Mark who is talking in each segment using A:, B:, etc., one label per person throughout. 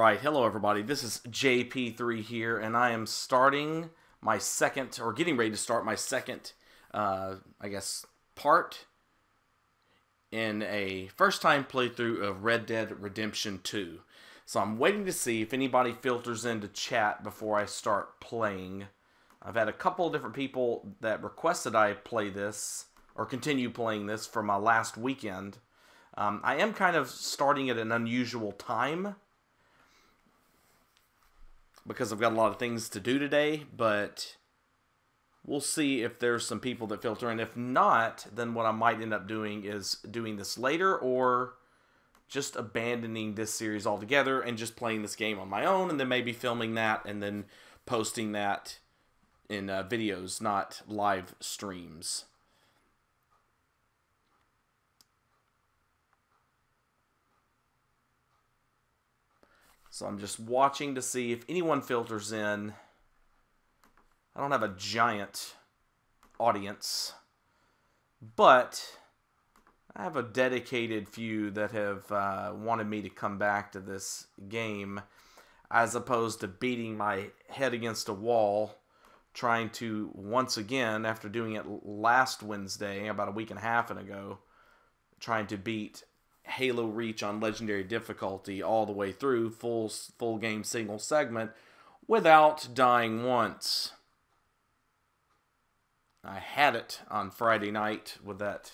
A: Alright, hello everybody, this is JP3 here, and I am starting my second, or getting ready to start my second, I guess, part in a first-time playthrough of Red Dead Redemption 2. So I'm waiting to see if anybody filters into chat before I start playing. I've had a couple of different people that requested I play this, or continue playing this for my last weekend. I am kind of starting at an unusual time, because I've got a lot of things to do today, but we'll see if there's some people that filter in. If not, then what I might end up doing is doing this later, or just abandoning this series altogether and just playing this game on my own, and then maybe filming that and then posting that in videos, not live streams. So I'm just watching to see if anyone filters in. I don't have a giant audience, but I have a dedicated few that have wanted me to come back to this game, as opposed to beating my head against a wall, trying to, once again, after doing it last Wednesday, about a week and a half ago, trying to beat Halo Reach on Legendary difficulty all the way through, full game single segment, without dying once. I had it on Friday night with that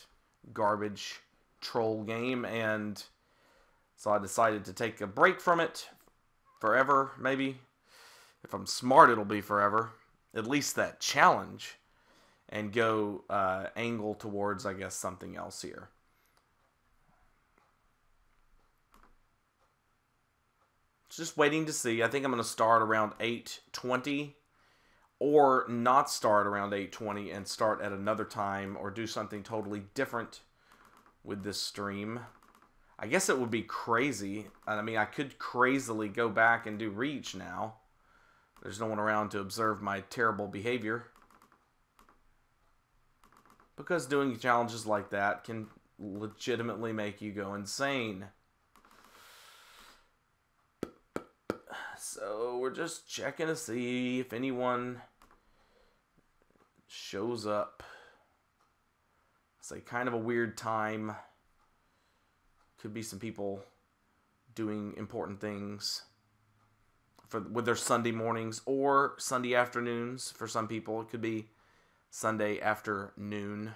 A: garbage troll game, and so I decided to take a break from it forever, maybe. If I'm smart, it'll be forever. At least that challenge. And go angle towards, I guess, something else here. Just waiting to see. I think I'm going to start around 8:20, or not start around 8:20 and start at another time, or do something totally different with this stream. I guess it would be crazy. I mean, I could crazily go back and do Reach now. There's no one around to observe my terrible behavior. Because doing challenges like that can legitimately make you go insane. So we're just checking to see if anyone shows up. It's like kind of a weird time. Could be some people doing important things with their Sunday mornings or Sunday afternoons. For some people, it could be Sunday afternoon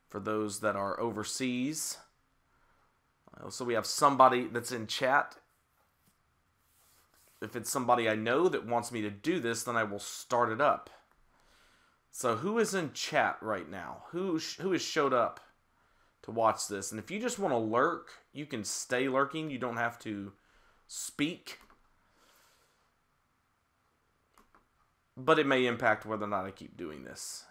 A: for those that are overseas. So we have somebody that's in chat. If it's somebody I know that wants me to do this, then I will start it up. So who is in chat right now? Who has showed up to watch this? And if you just want to lurk, you can stay lurking. You don't have to speak. But it may impact whether or not I keep doing this.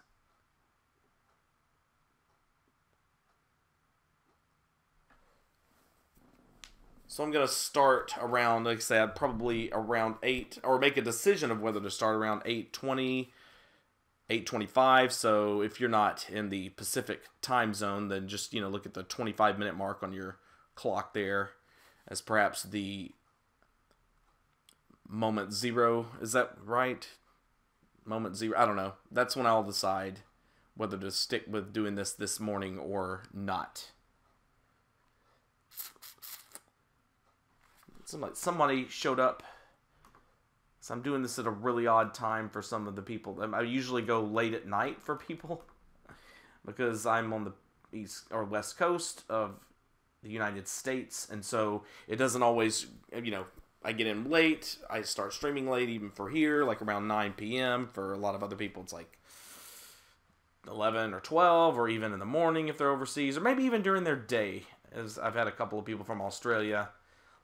A: So I'm going to start around, like I said, probably around 8, or make a decision of whether to start around 8:20, 8:25. So if you're not in the Pacific time zone, then just, look at the 25-minute mark on your clock there as perhaps the moment zero. Is that right? Moment zero? I don't know. That's when I'll decide whether to stick with doing this morning or not. Somebody showed up. So I'm doing this at a really odd time for some of the people. I usually go late at night for people because I'm on the east or west coast of the United States, and so it doesn't always, I get in late. I start streaming late, even for here, like around 9 p.m. For a lot of other people, it's like 11 or 12, or even in the morning if they're overseas, or maybe even during their day. As I've had a couple of people from Australia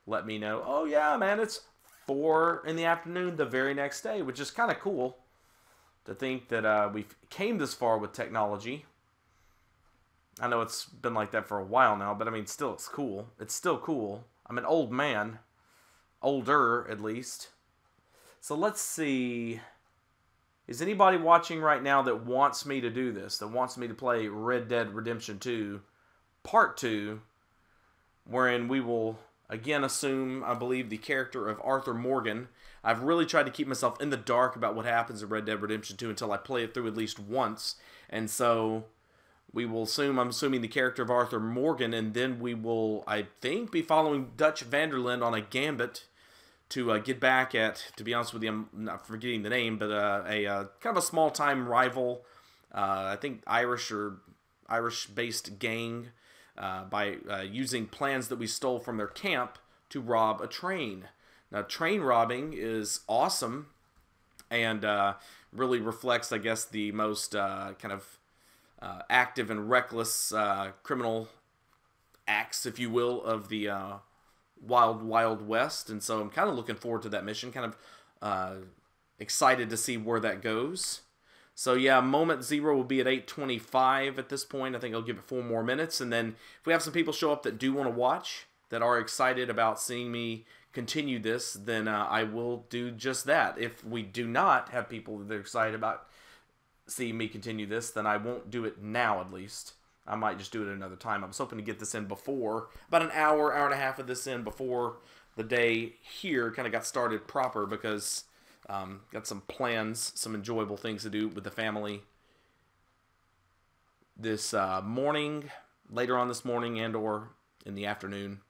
A: let me know, oh yeah, man, it's 4 in the afternoon the very next day, which is kind of cool to think that we came this far with technology. I know it's been like that for a while now, but I mean, still, it's cool. It's still cool. I'm an old man. Older, at least. So let's see. Is anybody watching right now that wants me to do this, that wants me to play Red Dead Redemption 2 Part 2, wherein we will again assume, I believe, the character of Arthur Morgan. I've really tried to keep myself in the dark about what happens in Red Dead Redemption 2 until I play it through at least once. And so we will assume, I'm assuming, the character of Arthur Morgan, and then we will, I think, be following Dutch van der Linde on a gambit to get back at, to be honest with you, I'm not forgetting the name, but a kind of a small-time rival, I think Irish-based gang, by using plans that we stole from their camp to rob a train. Now, train robbing is awesome, and really reflects, I guess, the most kind of active and reckless criminal acts, if you will, of the Wild Wild West. And so I'm kind of looking forward to that mission, kind of excited to see where that goes. So yeah, moment zero will be at 8:25 at this point. I think I'll give it 4 more minutes, and then if we have some people show up that do want to watch, that are excited about seeing me continue this, then I will do just that. If we do not have people that are excited about seeing me continue this, then I won't do it now, at least. I might just do it another time. I was hoping to get this in before, about an hour and a half of this in before the day here kind of got started proper, because got some plans, some enjoyable things to do with the family this morning, later on this morning, and or in the afternoon.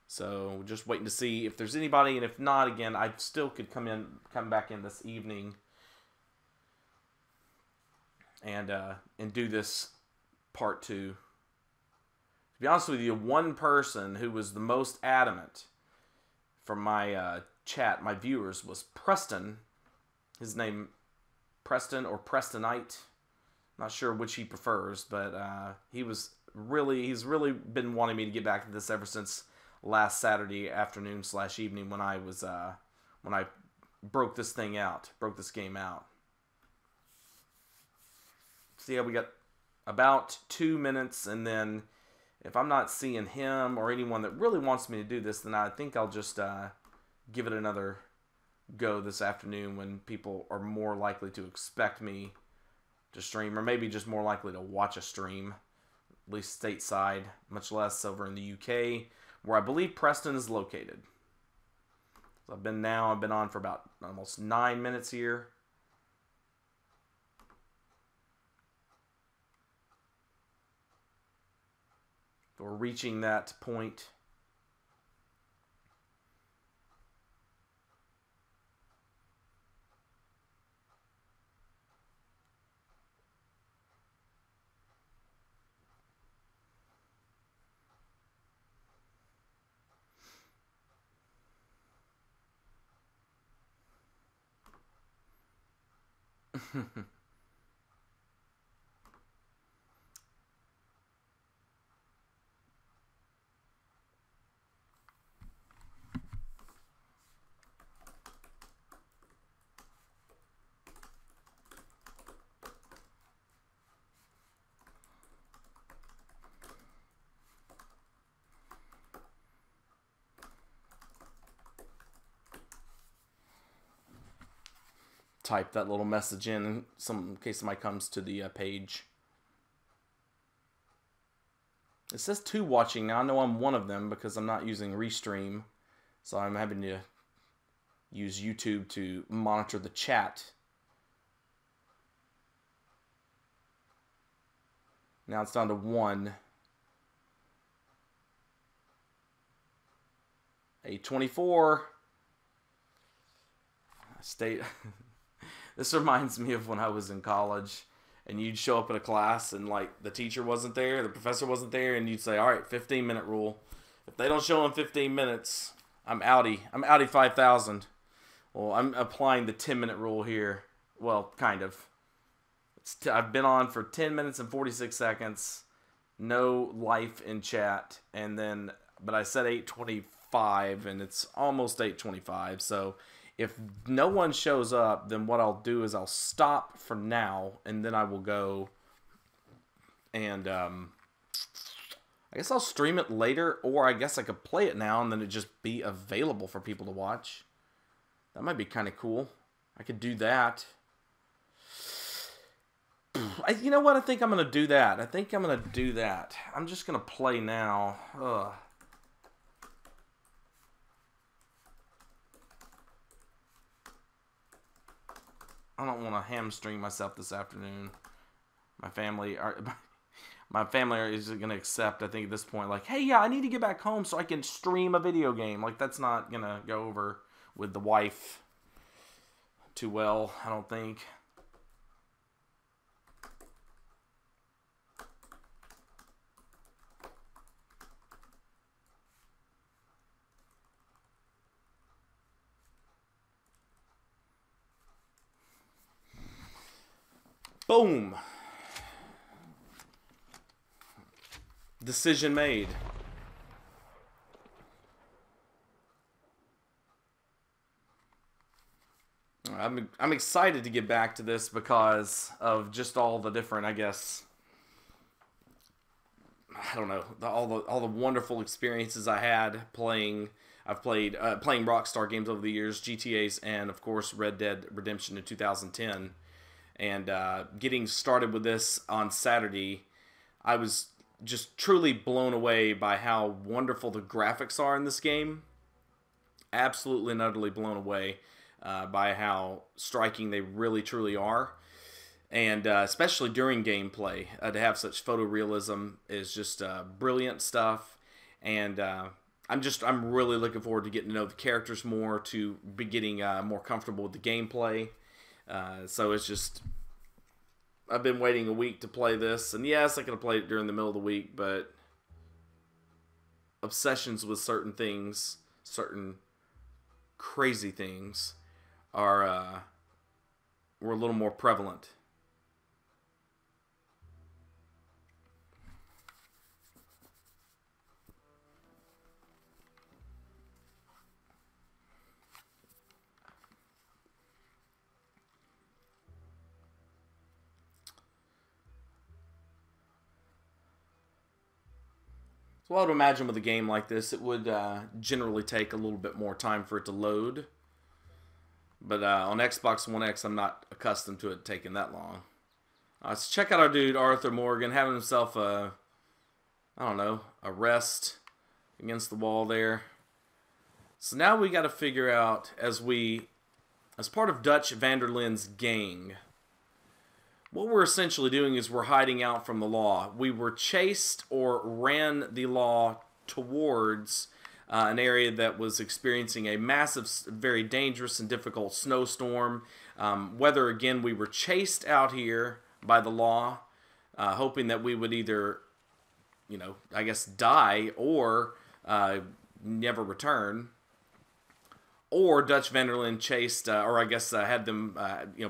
A: So just waiting to see if there's anybody, and if not, again, I still could come back in this evening and do this part 2. To be honest with you, one person who was the most adamant from my chat, my viewers, was Preston. His name, Preston or Prestonite. Not sure which he prefers, but he's really been wanting me to get back to this ever since last Saturday afternoon / evening when I was when I broke this game out. So yeah, we got about 2 minutes, and then if I'm not seeing him or anyone that really wants me to do this, then I think I'll just give it another go this afternoon when people are more likely to expect me to stream, or maybe just more likely to watch a stream, at least stateside, much less over in the UK, where I believe Preston is located. So I've been on for about almost 9 minutes here. We're reaching that point. Type that little message in case somebody comes to the page. It says 2 watching now. I know I'm one of them because I'm not using Restream, so I'm having to use YouTube to monitor the chat. Now it's down to 1. 8:24. State. This reminds me of when I was in college and you'd show up at a class and like the teacher wasn't there, the professor wasn't there, and you'd say, all right, 15-minute rule. If they don't show in 15 minutes, I'm outie. I'm outie 5,000. Well, I'm applying the 10-minute rule here. Well, kind of. I've been on for 10 minutes and 46 seconds. No life in chat. But I said 8:25 and it's almost 8:25. So if no one shows up, then what I'll do is I'll stop for now, and then I will go and I guess I'll stream it later, or I guess I could play it now and then it just be available for people to watch. That might be kind of cool. I could do that. You know what? I think I'm going to do that. I'm just going to play now. Ugh. I don't want to hamstring myself this afternoon. My family are. My family is going to accept, I think, at this point, like, hey, yeah, I need to get back home so I can stream a video game. Like, that's not going to go over with the wife too well, I don't think. Boom. Decision made. I'm excited to get back to this because of just all the different, I guess, I don't know, all the wonderful experiences I had playing. I've played playing Rockstar games over the years, GTA's, and of course Red Dead Redemption in 2010. And getting started with this on Saturday, I was just truly blown away by how wonderful the graphics are in this game. Absolutely and utterly blown away by how striking they really truly are. And especially during gameplay, to have such photorealism is just brilliant stuff. And I'm really looking forward to getting to know the characters more, to be getting more comfortable with the gameplay. So it's just, I've been waiting a week to play this, and yes, I could have played it during the middle of the week, but obsessions with certain things, certain crazy things, were a little more prevalent. So I would imagine with a game like this, it would generally take a little bit more time for it to load. But on Xbox One X, I'm not accustomed to it taking that long. So check out our dude, Arthur Morgan, having himself a rest against the wall there. So now we got to figure out, as part of Dutch van der Linde's gang, what we're essentially doing is we're hiding out from the law. We were chased or ran the law towards an area that was experiencing a massive, very dangerous and difficult snowstorm. Whether, again, we were chased out here by the law, hoping that we would either, I guess, die or never return. Or Dutch van der Linde chased, had them,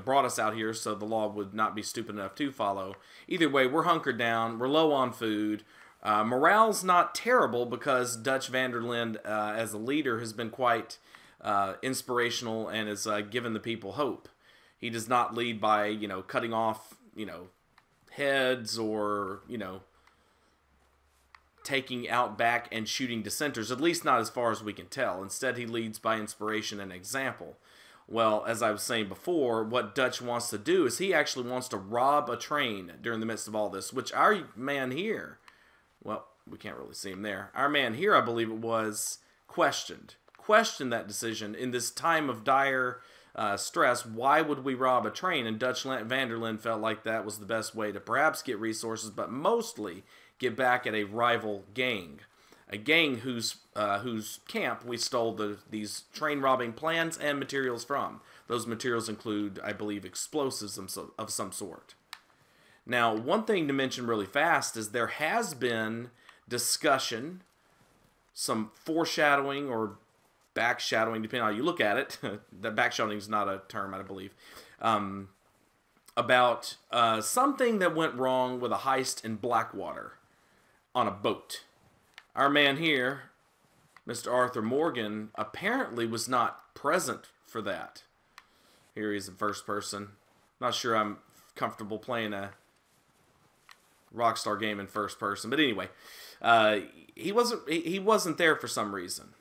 A: brought us out here so the law would not be stupid enough to follow. Either way, we're hunkered down. We're low on food. Morale's not terrible because Dutch van der Linde, as a leader, has been quite inspirational and has given the people hope. He does not lead by, cutting off, heads or, taking out back and shooting dissenters, at least not as far as we can tell. Instead, he leads by inspiration and example. Well, as I was saying before, what Dutch wants to do is he actually wants to rob a train during the midst of all this, which our man here, well, we can't really see him there. Our man here, I believe it was, questioned that decision in this time of dire stress. Why would we rob a train? And Dutch van der Linde felt like that was the best way to perhaps get resources, but mostly get back at a rival gang. A gang whose camp we stole these train robbing plans and materials from. Those materials include, I believe, explosives of some sort. Now, one thing to mention really fast is there has been discussion, some foreshadowing or backshadowing, depending on how you look at it. That backshadowing is not a term, I believe. About something that went wrong with a heist in Blackwater on a boat. Our man here, Mr. Arthur Morgan, apparently was not present for that. Here he's in first person. Not sure I'm comfortable playing a Rockstar game in first person, but anyway, he wasn't there for some reason.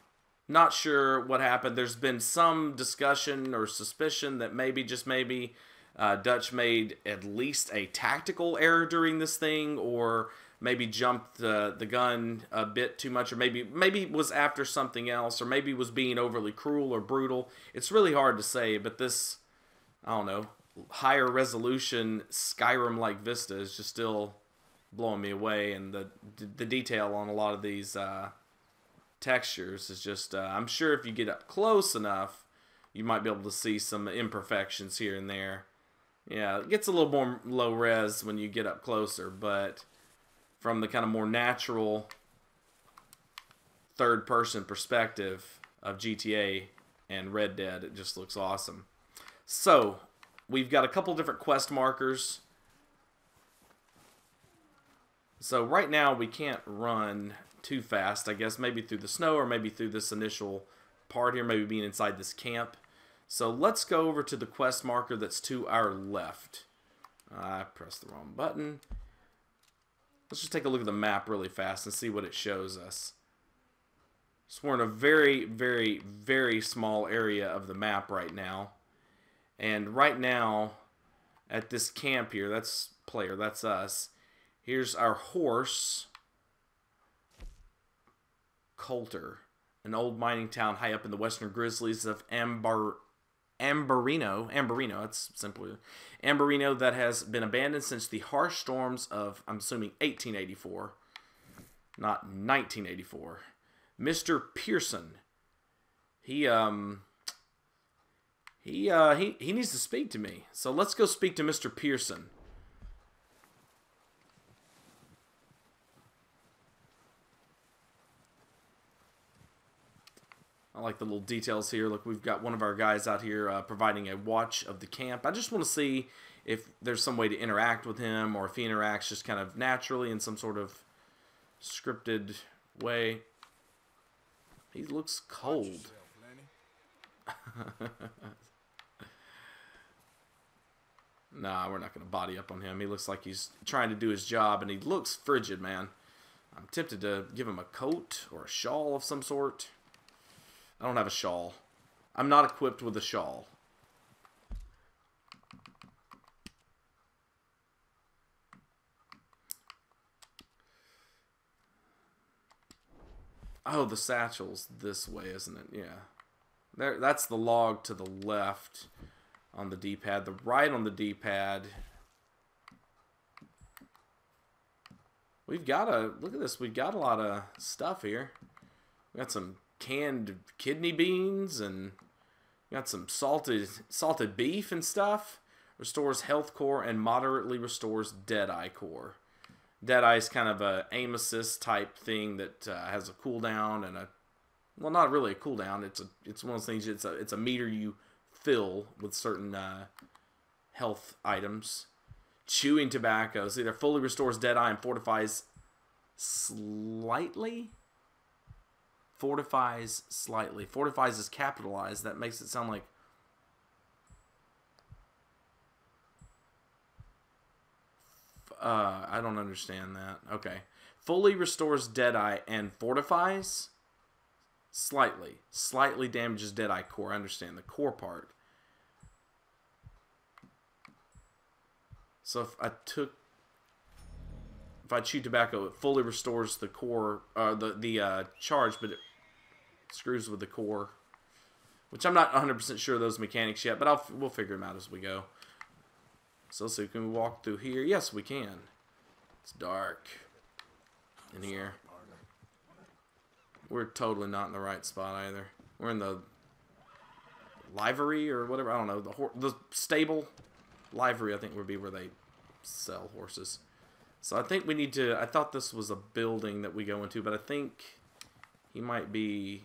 A: Not sure what happened. There's been some discussion or suspicion that maybe, just maybe, Dutch made at least a tactical error during this thing, or maybe jumped the gun a bit too much, or maybe was after something else, or maybe was being overly cruel or brutal. It's really hard to say, but this, I don't know, higher resolution Skyrim-like vista is just still blowing me away, and the detail on a lot of these textures is just, I'm sure if you get up close enough, you might be able to see some imperfections here and there. Yeah, it gets a little more low res when you get up closer, but from the kind of more natural third person perspective of GTA and Red Dead, it just looks awesome. So, we've got a couple different quest markers. So right now we can't run too fast, I guess, maybe through the snow or maybe through this initial part here, maybe being inside this camp. So let's go over to the quest marker that's to our left. I pressed the wrong button. Let's just take a look at the map really fast and see what it shows us. So we're in a very, very, very small area of the map right now. And right now, at this camp here, that's player, that's us. Here's our horse, Coulter, an old mining town high up in the western grizzlies of Ambarino, that's simply Ambarino, that has been abandoned since the harsh storms of, I'm assuming, 1884, not 1984. Mr. Pearson, he needs to speak to me. So let's go speak to Mr. Pearson. I like the little details here. Look, we've got one of our guys out here providing a watch of the camp. I just want to see if there's some way to interact with him, or if he interacts just kind of naturally in some sort of scripted way. He looks cold. Nah, we're not going to body up on him. He looks like he's trying to do his job, and he looks frigid, man. I'm tempted to give him a coat or a shawl of some sort. I don't have a shawl. I'm not equipped with a shawl. Oh, the satchel's this way, isn't it? Yeah. There, that's the log to the left on the D-pad. The right on the D-pad. We've got a, look at this, we've got a lot of stuff here. We got some canned kidney beans, and got some salted beef and stuff. Restores health core and moderately restores Deadeye core. Deadeye is kind of a aim assist type thing that has a cooldown and a, well, not really a cooldown. It's one of those things. It's a meter you fill with certain health items. Chewing tobacco. So either fully restores Deadeye and fortifies slightly. Fortifies slightly. Fortifies is capitalized. That makes it sound like. I don't understand that. Okay. Fully restores Deadeye and fortifies slightly. Slightly damages Deadeye core. I understand the core part. So if I chew tobacco, it fully restores the core, the charge, but it screws with the core. Which I'm not 100% sure of those mechanics yet, but we'll figure them out as we go. So let's see, can we walk through here? Yes, we can. It's dark in here. We're totally not in the right spot either. We're in the livery or whatever. I don't know. The stable livery, I think, would be where they sell horses. So I think we need to. I thought this was a building that we go into, but I think he might be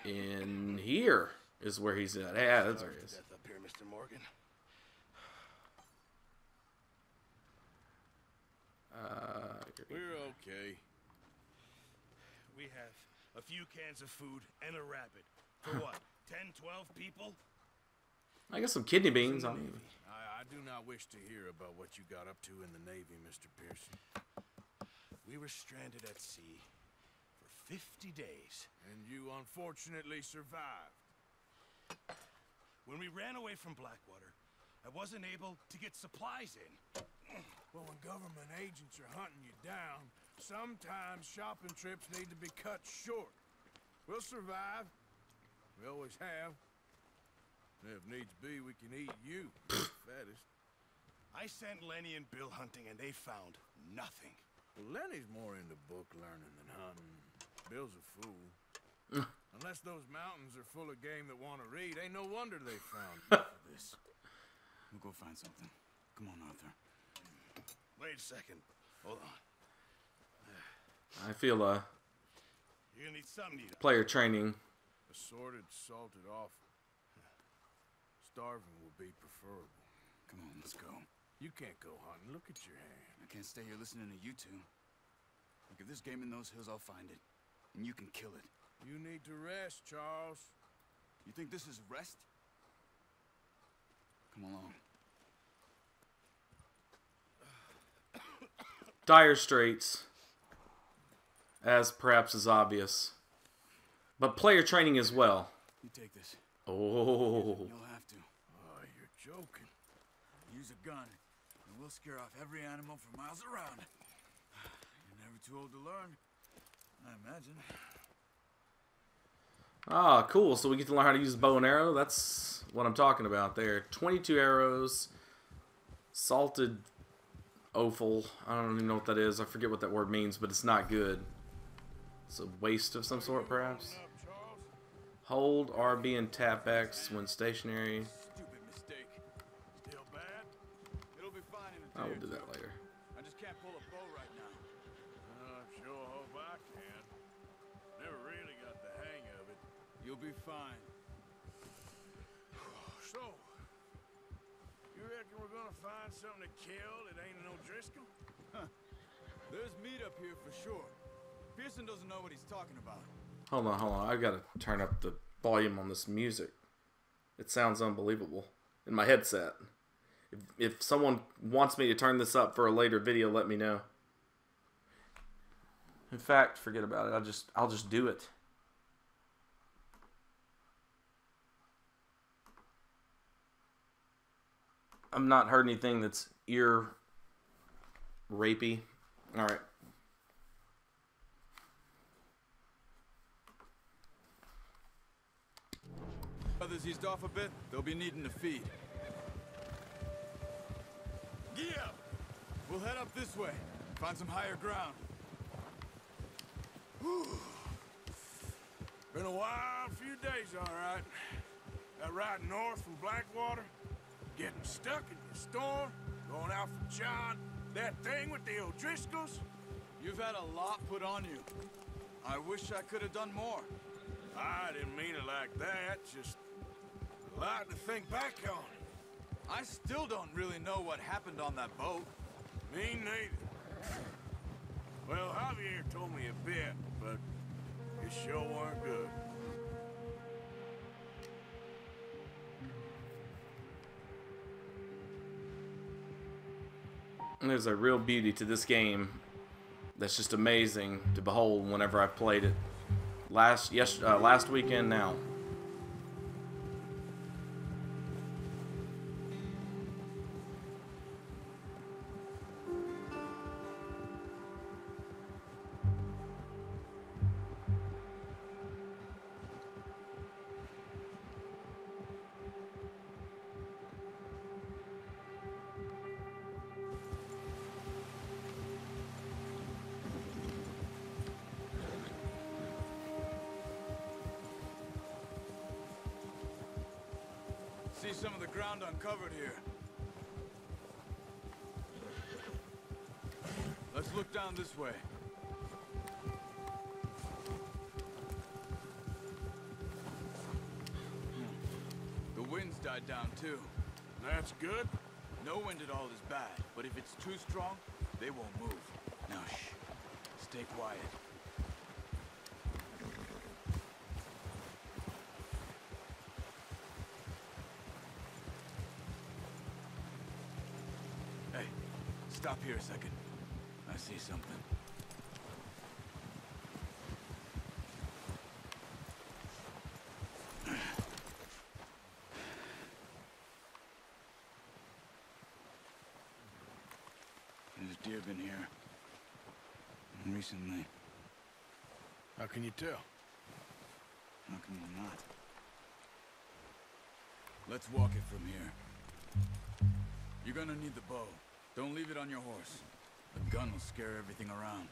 A: in here. Is where he's at. Yeah, that's where he is.
B: Up here, Mr. Morgan.
C: We're okay. We have a few cans of food and a rabbit. For what? 10, 12 people?
A: I got some kidney beans on me.
B: I do not wish to hear about what you got up to in the Navy, Mr. Pearson.
C: We were stranded at sea for 50 days.
B: And you unfortunately survived.
C: When we ran away from Blackwater, I wasn't able to get supplies in.
B: Well, when government agents are hunting you down, sometimes shopping trips need to be cut short. We'll survive. We always have. If needs be, we can eat you, fattest.
C: I sent Lenny and Bill hunting, and they found nothing.
B: Well, Lenny's more into book learning than hunting. Bill's a fool. Unless those mountains are full of game that want to read, ain't no wonder they found
D: this. We'll go find something. Come on, Arthur.
C: Wait a second. Hold on.
A: I feel
C: You're gonna need something to eat.
A: player training.
B: assorted, salted offal. Starving will be preferable.
D: Come on, let's go.
B: You can't go hunting. Look at your hand.
D: I can't stay here listening to you two. Look, if there's game in those hills, I'll find it. And you can kill it.
B: You need to rest, Charles.
D: You think this is rest? Come along.
A: Dire straits, as perhaps is obvious, but player training as well.
D: You take this.
A: Oh,
D: You'll have to.
B: Oh, you're joking.
D: Use a gun, and we'll scare off every animal for miles around. You're never too old to learn, I imagine.
A: ah, cool. So we get to learn how to use bow and arrow. That's what I'm talking about there. 22 arrows, salted offal. I don't even know what that is. I forget what that word means, but it's not good. It's a waste of some sort, perhaps. Hold RB and tap X when stationary.
D: Stupid mistake.
B: Still bad?
D: It'll be fine in a
A: I
D: day
A: will
D: or
A: do
D: two.
A: that later.
D: I just can't pull a bow right now.
B: Sure hope I can. Never really got the hang of it.
D: You'll be fine.
B: So, you reckon we're gonna find something to kill that ain't no Driscoll?
D: There's meat up here for sure. Pearson doesn't know what he's talking about.
A: Hold on. I've got to turn up the volume on this music. It sounds unbelievable in my headset. If someone wants me to turn this up for a later video, let me know. In fact, forget about it. I'll just do it. I've not heard anything that's ear rapey. All right.
D: Others eased off a bit, they'll be needing to feed. Yeah! We'll head up this way. Find some higher ground.
B: Been a wild few days, all right. That ride north from Blackwater, getting stuck in the storm, going out from John, that thing with the O'Driscolls.
D: You've had a lot put on you. I wish I could have done more.
B: I didn't mean it like that, just a lot to think back on.
D: I still don't really know what happened on that boat.
B: Me neither. Well, Javier told me a bit, but it sure weren't good.
A: And there's a real beauty to this game that's just amazing to behold whenever I've played it. Last weekend now.
D: See some of the ground uncovered here. Let's look down this way. The wind's died down too.
B: That's good.
D: No wind at all is bad, but if it's too strong, they won't move. Now shh. Stay quiet. Hey, stop here a second. I see something. There's deer been here. Recently.
B: How can you tell?
D: How can you not? Let's walk it from here. You're gonna need the bow. Don't leave it on your horse. The gun will scare everything around.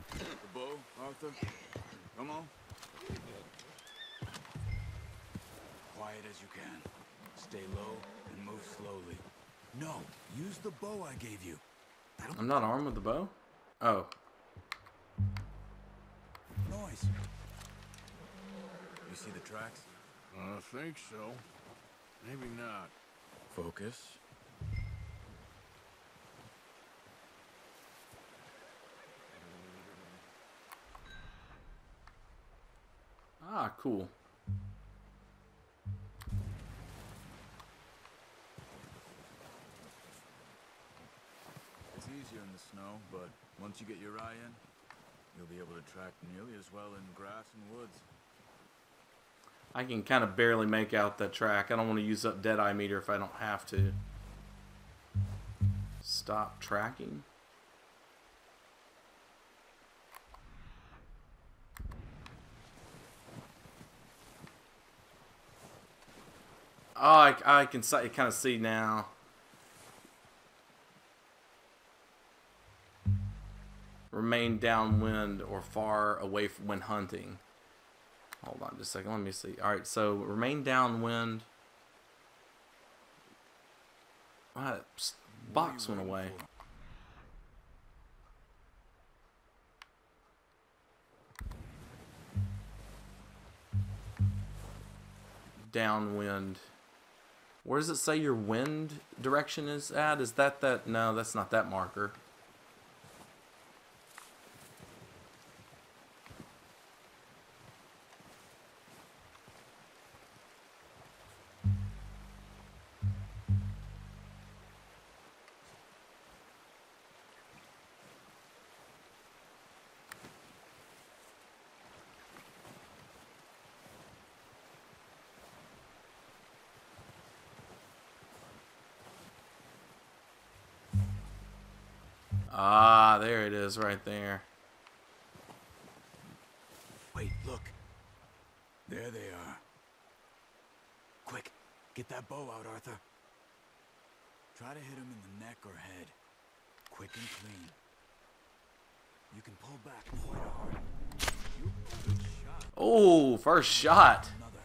D: The bow, Arthur. Come on. Quiet as you can. Stay low and move slowly. No, use the bow I gave you.
A: I'm not armed with the bow? Oh.
D: Noise. You see the tracks?
B: I think so. Maybe not.
D: Focus.
A: Ah, cool.
D: It's easier in the snow, but once you get your eye in, you'll be able to track nearly as well in grass and woods.
A: I can kind of barely make out that track. I don't want to use up Deadeye meter if I don't have to. Stop tracking. Oh, I can kind of see now. Remain downwind or far away from when hunting. Hold on just a second. Let me see. Alright, so remain downwind. Ah, that box went away. Downwind. Where does it say your wind direction is at? Is that? No, that's not that marker. Ah, there it is right there.
D: Wait, look. There they are. Quick, get that bow out, Arthur. Try to hit him in the neck or head. Quick and clean. You can pull back quite hard. Good shot.
A: Oh, first shot.
D: Another.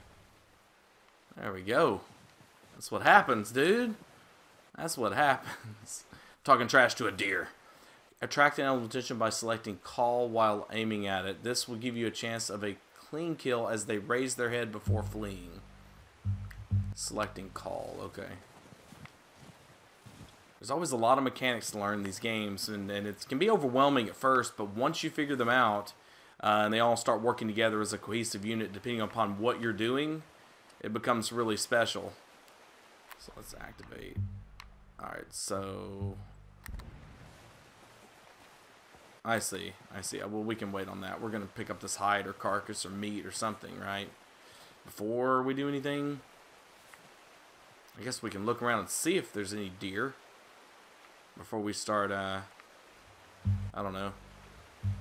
A: There we go. That's what happens, dude. That's what happens. Talking trash to a deer. Attract animal attention by selecting call while aiming at it. This will give you a chance of a clean kill as they raise their head before fleeing. Selecting call. Okay. There's always a lot of mechanics to learn in these games, and it can be overwhelming at first, but once you figure them out, and they all start working together as a cohesive unit, depending upon what you're doing, it becomes really special. So let's activate. Alright, so... I see. Well, we can wait on that. We're going to pick up this hide or carcass or meat or something, right? Before we do anything. I guess we can look around and see if there's any deer. Before we start, I don't know,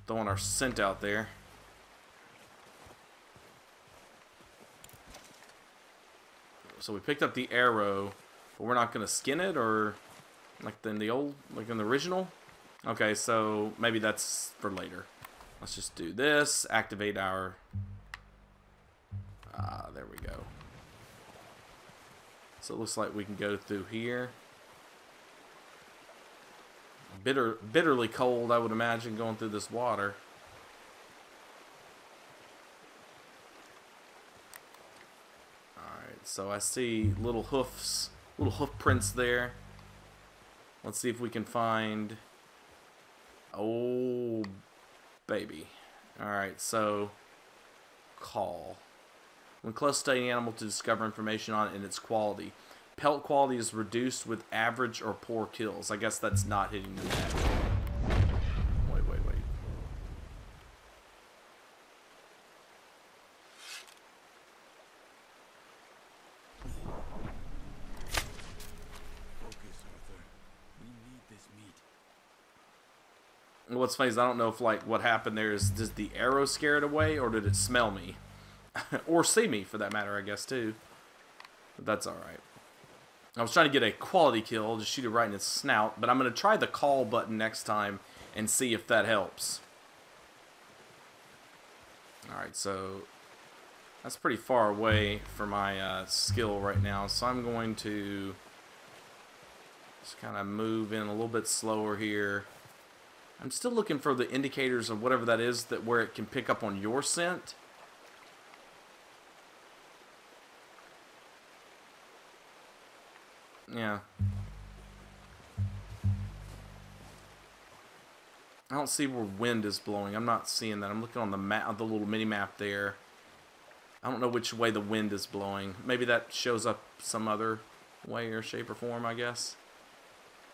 A: throwing our scent out there. So we picked up the arrow, but we're not going to skin it, or like in the original? Okay, so maybe that's for later. Let's just do this. Activate our... there we go. So it looks like we can go through here. Bitterly cold, I would imagine, going through this water. Alright, so I see little hoofs, little hoof prints there. Let's see if we can find... Oh, baby. Alright, so call. When close to any animal to discover information on it and its quality. Pelt quality is reduced with average or poor kills. I guess that's not hitting the net. Wait. What's funny is I don't know if, like, what happened there is, does the arrow scare it away, or did it smell me? Or see me, for that matter, I guess, too. But that's alright. I was trying to get a quality kill, just shoot it right in its snout, but I'm going to try the call button next time and see if that helps. Alright, so that's pretty far away for my skill right now, so I'm going to just kind of move in a little bit slower here. I'm still looking for the indicators of whatever that is, that where it can pick up on your scent. Yeah. I don't see where wind is blowing. I'm not seeing that. I'm looking on the map, the little mini map there. I don't know which way the wind is blowing. Maybe that shows up some other way or shape or form, I guess.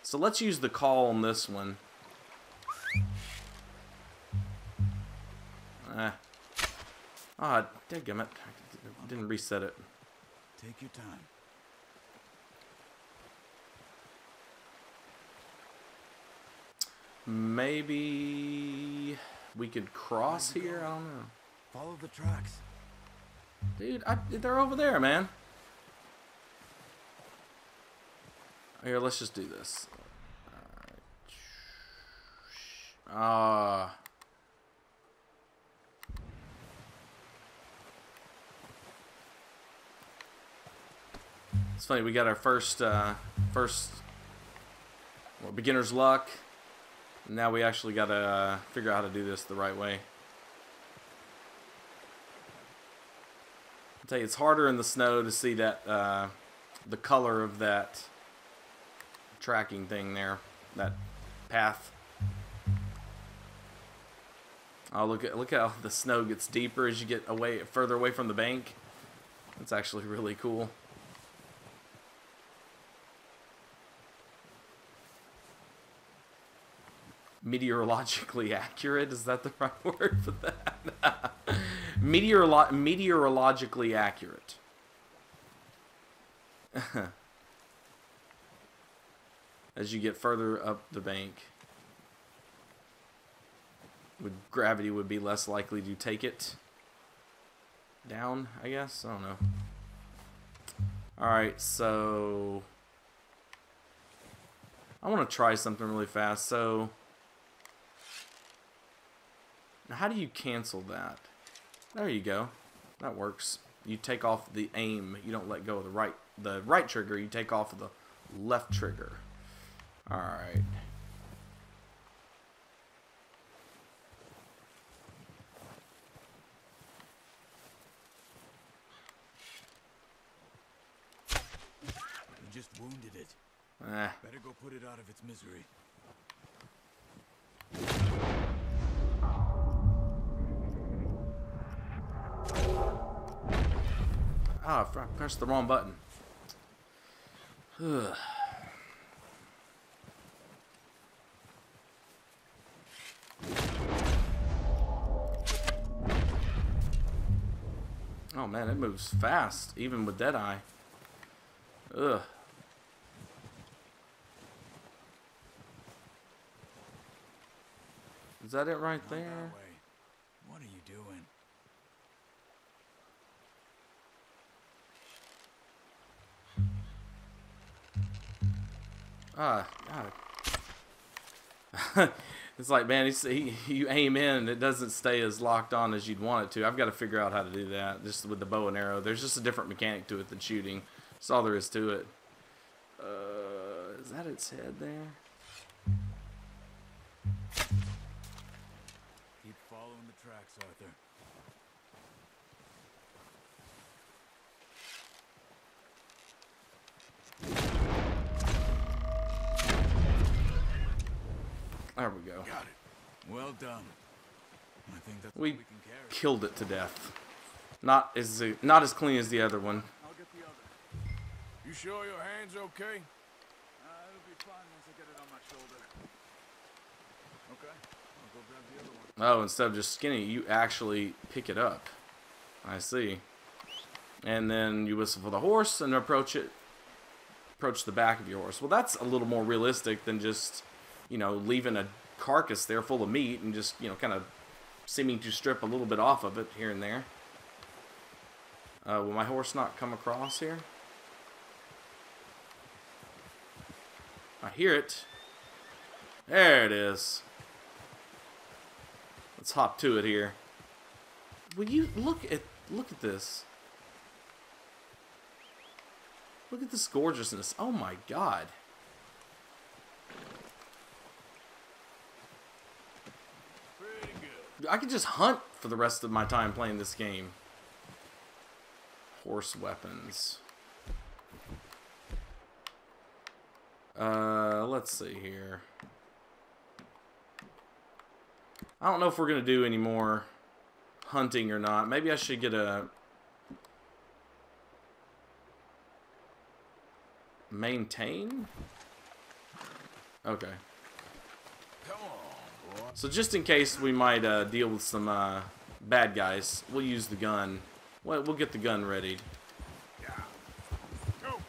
A: So let's use the call on this one. Ah, dadgummit. I didn't reset it.
D: Take your time.
A: Maybe we could cross here? I don't know.
D: Follow the tracks.
A: Dude, they're over there, man. Here, let's just do this. It's funny, we got our first beginner's luck. Now we actually gotta figure out how to do this the right way. I'll tell you, it's harder in the snow to see that the color of that tracking thing there, that path. Oh, look how the snow gets deeper as you get further away from the bank. That's actually really cool. Meteorologically accurate, is that the right word for that? Meteorologically accurate. As you get further up the bank, gravity would be less likely to take it down, I guess. I don't know. Alright, so I want to try something really fast. So now, how do you cancel that? There you go. That works. You take off the aim. You don't let go of the right trigger. You take off of the left trigger. Alright.
D: You just wounded it. Better go put it out of its misery.
A: Ah, I pressed the wrong button. Ugh. Oh man, it moves fast, even with Deadeye. Ugh. Is that it right there?
D: What are you doing?
A: God. It's like, man, you aim in and it doesn't stay as locked on as you'd want it to. I've got to figure out how to do that, just with the bow and arrow. There's just a different mechanic to it than shooting. That's all there is to it. Is that its head there?
D: Keep following the tracks, Arthur.
A: There we go.
B: Got it.
D: Well done. I think that's
A: We
D: what we can carry.
A: killed it to death. Not as clean as the other one.
D: I'll get the other.
B: You sure your hand's okay?
D: It'll be fine once I get it on my shoulder. Okay, I'll go grab the other one.
A: Oh, instead of just skinning it, you actually pick it up. I see. And then you whistle for the horse and approach the back of your horse. Well, that's a little more realistic than just, you know, leaving a carcass there full of meat and just, you know, kind of seeming to strip a little bit off of it here and there. Will my horse not come across here? I hear it. There it is. Let's hop to it here. Will you look at this? Look at this gorgeousness. Oh my god.
B: Pretty good.
A: I could just hunt for the rest of my time playing this game. Horse weapons. Let's see here. I don't know if we're gonna do any more hunting or not. Maybe I should get a maintain. Okay.
B: Come on, boy.
A: So just in case we might deal with some bad guys, we'll use the gun. We'll get the gun ready.
B: Yeah. Go.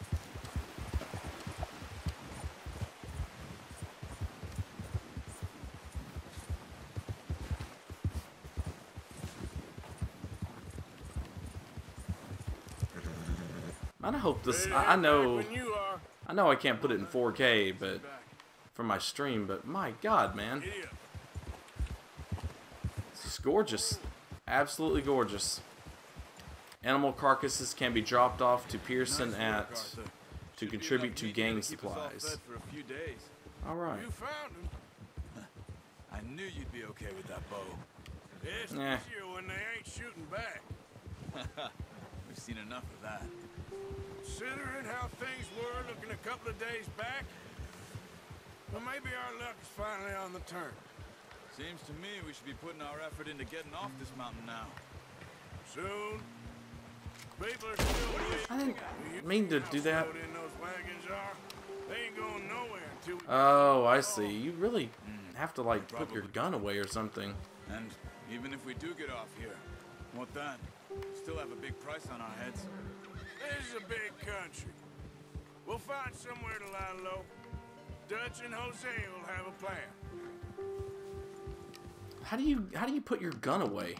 A: I hope this.
B: Hey,
A: I know.
B: when you are.
A: I know I can't put it in 4K, but for my stream. But my God, man,
B: Giddy up.
A: it's gorgeous, absolutely gorgeous. Animal carcasses can be dropped off to Pearson to contribute to gang supplies.
D: For a few days.
A: All right.
B: You found him.
D: I knew you'd be okay with that bow.
B: It's
A: Yeah.
B: easier when they ain't shooting back.
D: We've seen enough of that.
B: Considering how things were looking a couple of days back, well, maybe our luck is finally on the turn.
D: Seems to me we should be putting our effort into getting off this mountain now.
B: Soon, people are still.
A: I didn't mean to do that.
B: Load in those wagons are. They ain't going nowhere until.
A: Oh, I see. You really have to like put your gun away or something.
D: And even if we do get off here, what then? We still have a big price on our heads.
B: This is a big country. We'll find somewhere to lie low. Dutch and Jose will have a plan.
A: How do you put your gun away?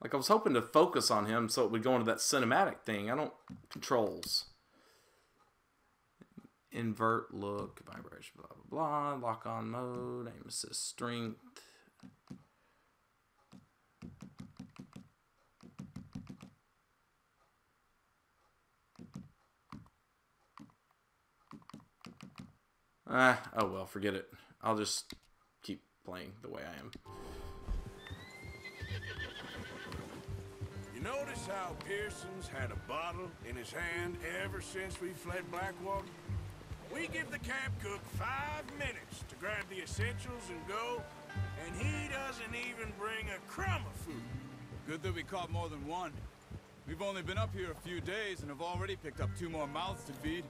A: Like I was hoping to focus on him so it would go into that cinematic thing. I don't controls. Invert look, vibration, blah blah blah. Lock on mode, aim assist, strength. Oh well, forget it. I'll just keep playing the way I am.
B: You notice how Pearson's had a bottle in his hand ever since we fled Blackwater? We give the camp cook 5 minutes to grab the essentials and go, and he doesn't even bring a crumb of food.
D: Good that we caught more than one. We've only been up here a few days and have already picked up 2 more mouths to feed.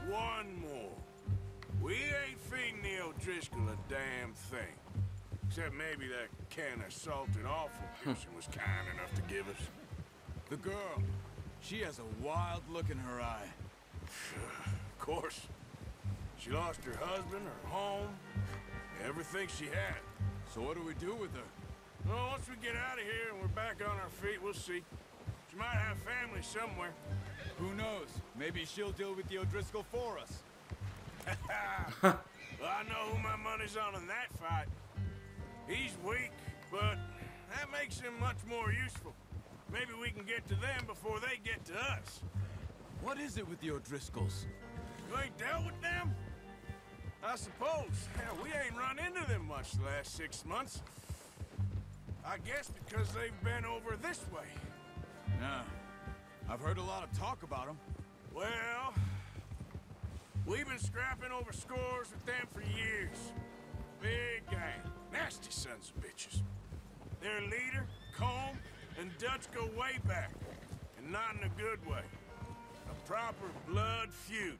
B: One more. We ain't feeding the O'Driscoll a damn thing. Except maybe that can of salted offal Pearson was kind enough to give us.
D: The girl, she has a wild look in her eye.
B: Of course. She lost her husband, her home, everything she had.
D: So what do we do with her?
B: Well, once we get out of here and we're back on our feet, we'll see. She might have family somewhere.
D: Who knows? Maybe she'll deal with the O'Driscoll for us.
B: Well, I know who my money's on in that fight. He's weak, but that makes him much more useful. Maybe we can get to them before they get to us.
D: What is it with the O'Driscolls?
B: You ain't dealt with them? I suppose. Hell, we ain't run into them much the last 6 months. I guess because they've been over this way.
D: Yeah. I've heard a lot of talk about them.
B: Well, we've been scrapping over scores with them for years. Big gang. Nasty sons of bitches. Their leader, Colm, and Dutch go way back. And not in a good way. A proper blood feud.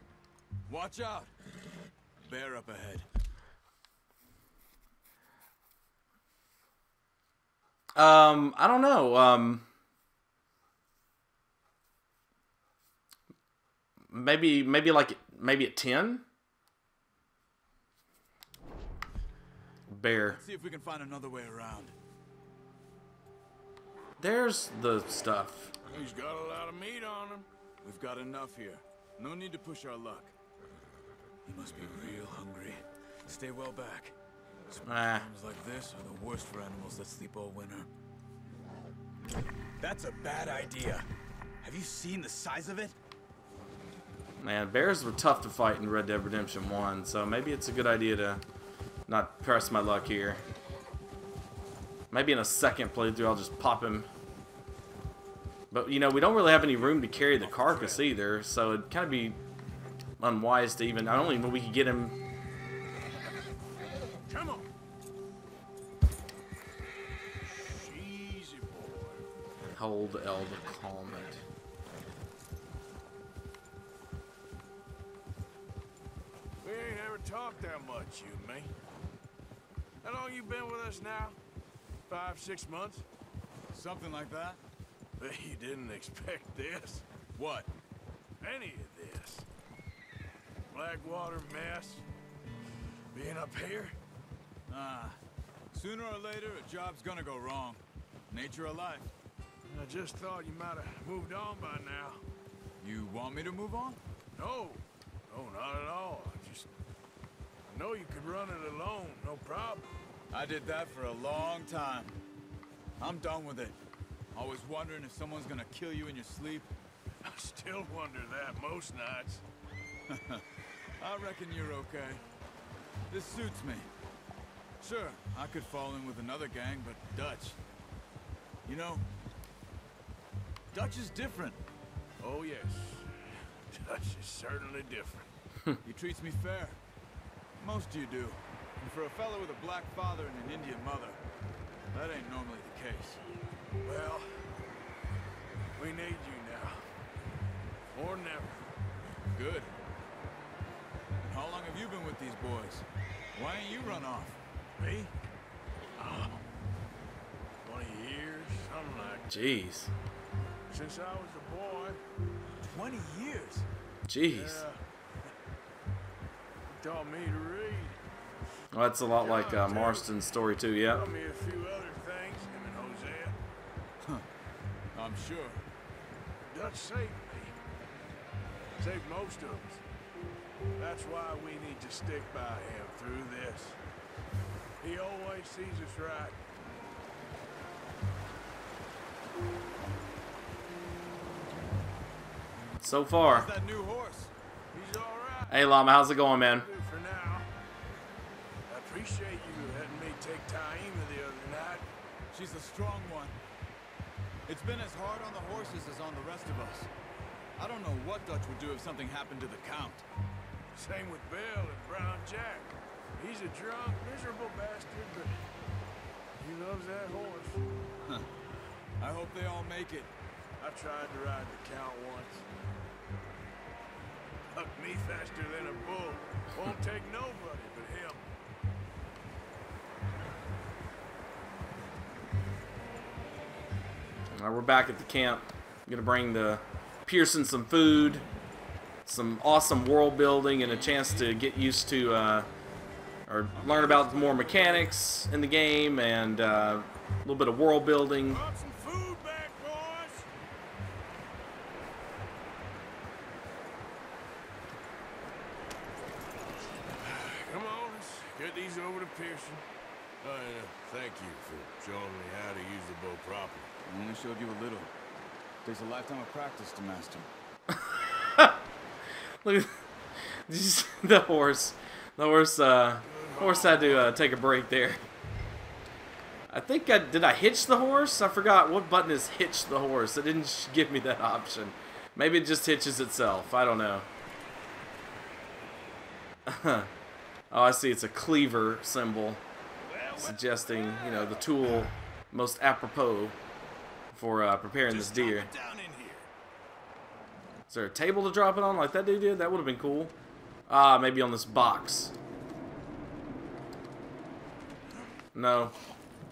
D: Watch out. Bear up ahead.
A: I don't know. Maybe at 10. bear.
D: Let's see if we can find another way around.
A: There's the stuff.
B: He's got a lot of meat on him.
D: We've got enough here. No need to push our luck. He must be real hungry. Stay well back. Storms like this are the worst for animals that sleep all winter. That's a bad idea. Have you seen the size of it?
A: Man, bears were tough to fight in Red Dead Redemption 1, so maybe it's a good idea to not press my luck here. Maybe in a second playthrough I'll just pop him. But, you know, we don't really have any room to carry the carcass either, so it'd kind of be unwise to even... I don't even know if we could get him...
B: Come on. Easy, boy.
A: Hold L to calm it.
B: We ain't ever talked that much, you and me. How long you been with us now? 5, 6 months?
D: Something like that?
B: You didn't expect this.
D: What?
B: Any of this. Blackwater mess. Being up here.
D: Sooner or later, a job's gonna go wrong. Nature of life.
B: I just thought you might have moved on by now.
D: You want me to move on?
B: No. No, not at all. I know you could run it alone, no problem.
D: I did that for a long time. I'm done with it. Always wondering if someone's gonna kill you in your sleep.
B: I still wonder that most nights.
D: I reckon you're okay. This suits me. Sure, I could fall in with another gang, but Dutch... You know, Dutch is different.
B: Oh, yes. Dutch is certainly different.
D: He treats me fair. Most of you do. And for a fellow with a black father and an Indian mother, that ain't normally the case.
B: Well, we need you now. More than ever.
D: Good. And how long have you been with these boys? Why ain't you run off?
B: Me? Oh, 20 years, something like that.
A: Jeez.
B: Since I was a boy.
D: 20 years?
A: Jeez.
B: Yeah. He taught me to read.
A: Well, that's a lot like Marston's story too, yeah.
B: Taught me a few other things, him and Hosea.
D: I'm sure.
B: Dutch saved me. Saved most of us. That's why we need to stick by him through this. He always sees us right.
A: So far.
D: How's that new horse?
B: He's all right.
A: Hey, Llama, how's it going, man?
B: For now. I appreciate you letting me take Taima the other night.
D: She's a strong one. It's been as hard on the horses as on the rest of us. I don't know what Dutch would do if something happened to the Count.
B: Same with Bill and Brown Jack. He's a drunk, miserable bastard, but he loves that horse.
D: I hope they all make it.
B: I tried to ride the Count once. Hucked me faster than a bull. Won't take nobody but him.
A: All right, we're back at the camp. I'm gonna bring the Pearson some food, some awesome world building, and a chance to get used to or learn about more mechanics in the game and a little bit of world building.
B: Brought some food back, boys. Come on, let's get these over to Pearson. Thank you for showing me how to use the bow properly.
D: I only showed you a little. Takes a lifetime of practice to master.
A: Look at the horse. The horse had to take a break there. I think did I hitch the horse? I forgot what button is hitch the horse. It didn't give me that option. Maybe it just hitches itself. I don't know. Oh, I see. It's a cleaver symbol, suggesting, you know, the tool most apropos for preparing this deer. Is there a table to drop it on like that dude did? That would have been cool. Ah, maybe on this box. No.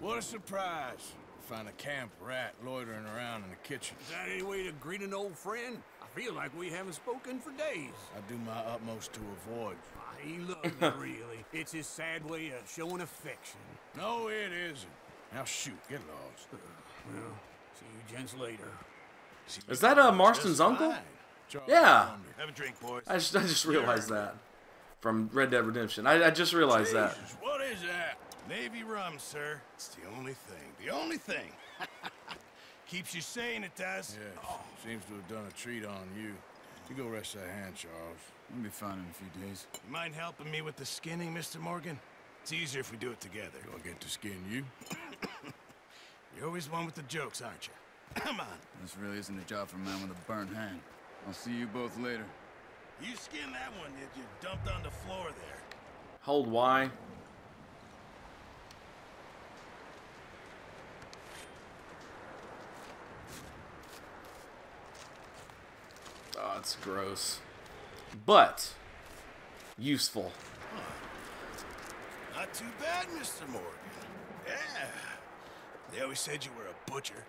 B: What a surprise. Find a camp rat loitering around in the kitchen.
E: Is that any way to greet an old friend? I feel like we haven't spoken for days.
B: I do my utmost to avoid. He loves me, really. It's his sad way of showing affection.
C: No, it isn't. Now shoot, get lost.
B: Well, see you gents later.
C: See,
A: Is that Marston's
C: just
A: uncle?
C: fine. Charles
A: Yeah.
C: Wonder. Have a drink, boys.
A: I just realized that from Red Dead Redemption. I just realized that.
C: Jesus, what is that? Navy rum, sir. It's the only thing. The only thing. Keeps you sane, it does.
E: Yeah, seems to have done a treat on you. You go rest that hand, Charles.
D: We'll be fine in a few days.
C: You mind helping me with the skinning, Mr. Morgan? It's easier if we do it together.
E: Do I get to skin you?
C: You're always one with the jokes, aren't you? Come on.
D: This really isn't a job for a man with a burnt hand. I'll see you both later.
C: You skinned that one that you dumped on the floor there.
A: Hold Y. Oh, it's gross. But useful.
C: Not too bad, Mr. Morgan. Yeah. They always said you were a butcher.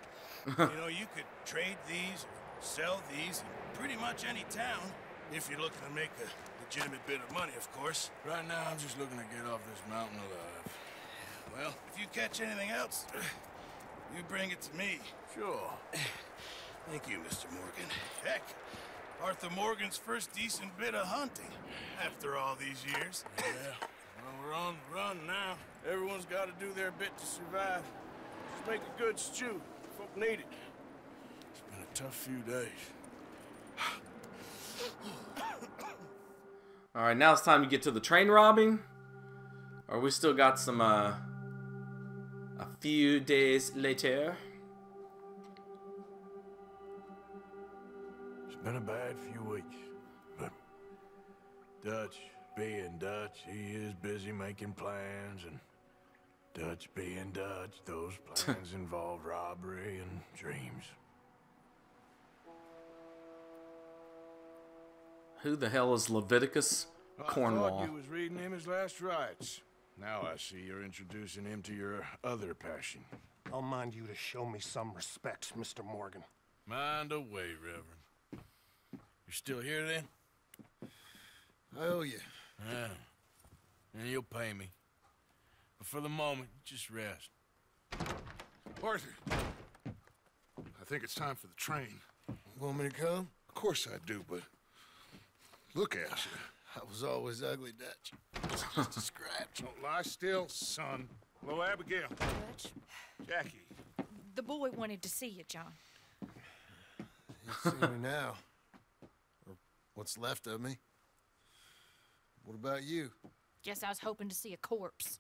C: You know, you could trade these or sell these in pretty much any town. If you're looking to make a legitimate bit of money, of course.
E: Right now, I'm just looking to get off this mountain alive.
C: Well, if you catch anything else, you bring it to me.
E: Sure.
C: Thank you, Mr. Morgan. Heck, Arthur Morgan's first decent bit of hunting after all these years.
E: Yeah. Well, we're on the run now. Everyone's got to do their bit to survive. Just make a good stew. Folk need it. It's been a tough few days.
A: All right, now it's time to get to the train robbing. Or we still got some a few days later.
E: It's been a bad few weeks, but Dutch being Dutch, he is busy making plans, and Dutch being Dutch, those plans involve robbery and dreams.
A: Who the hell is Leviticus
E: I
A: Cornwall?
E: thought you was reading him his last rites. Now I see you're introducing him to your other passion.
F: I'll mind you to show me some respect, Mr. Morgan.
E: Mind away, Reverend. You still here then?
C: I owe you.
E: Yeah. And you'll pay me. But for the moment, just rest.
G: Arthur, I think it's time for the train.
C: Want me to come?
G: Of course I do, but look at you.
C: I was always ugly, Dutch. It's just a scratch.
G: Don't lie still, son. Hello, Abigail.
H: Dutch,
G: Jackie.
H: the boy wanted to see you, John.
C: You see me now. Or what's left of me. What about you?
H: Guess I was hoping to see a corpse.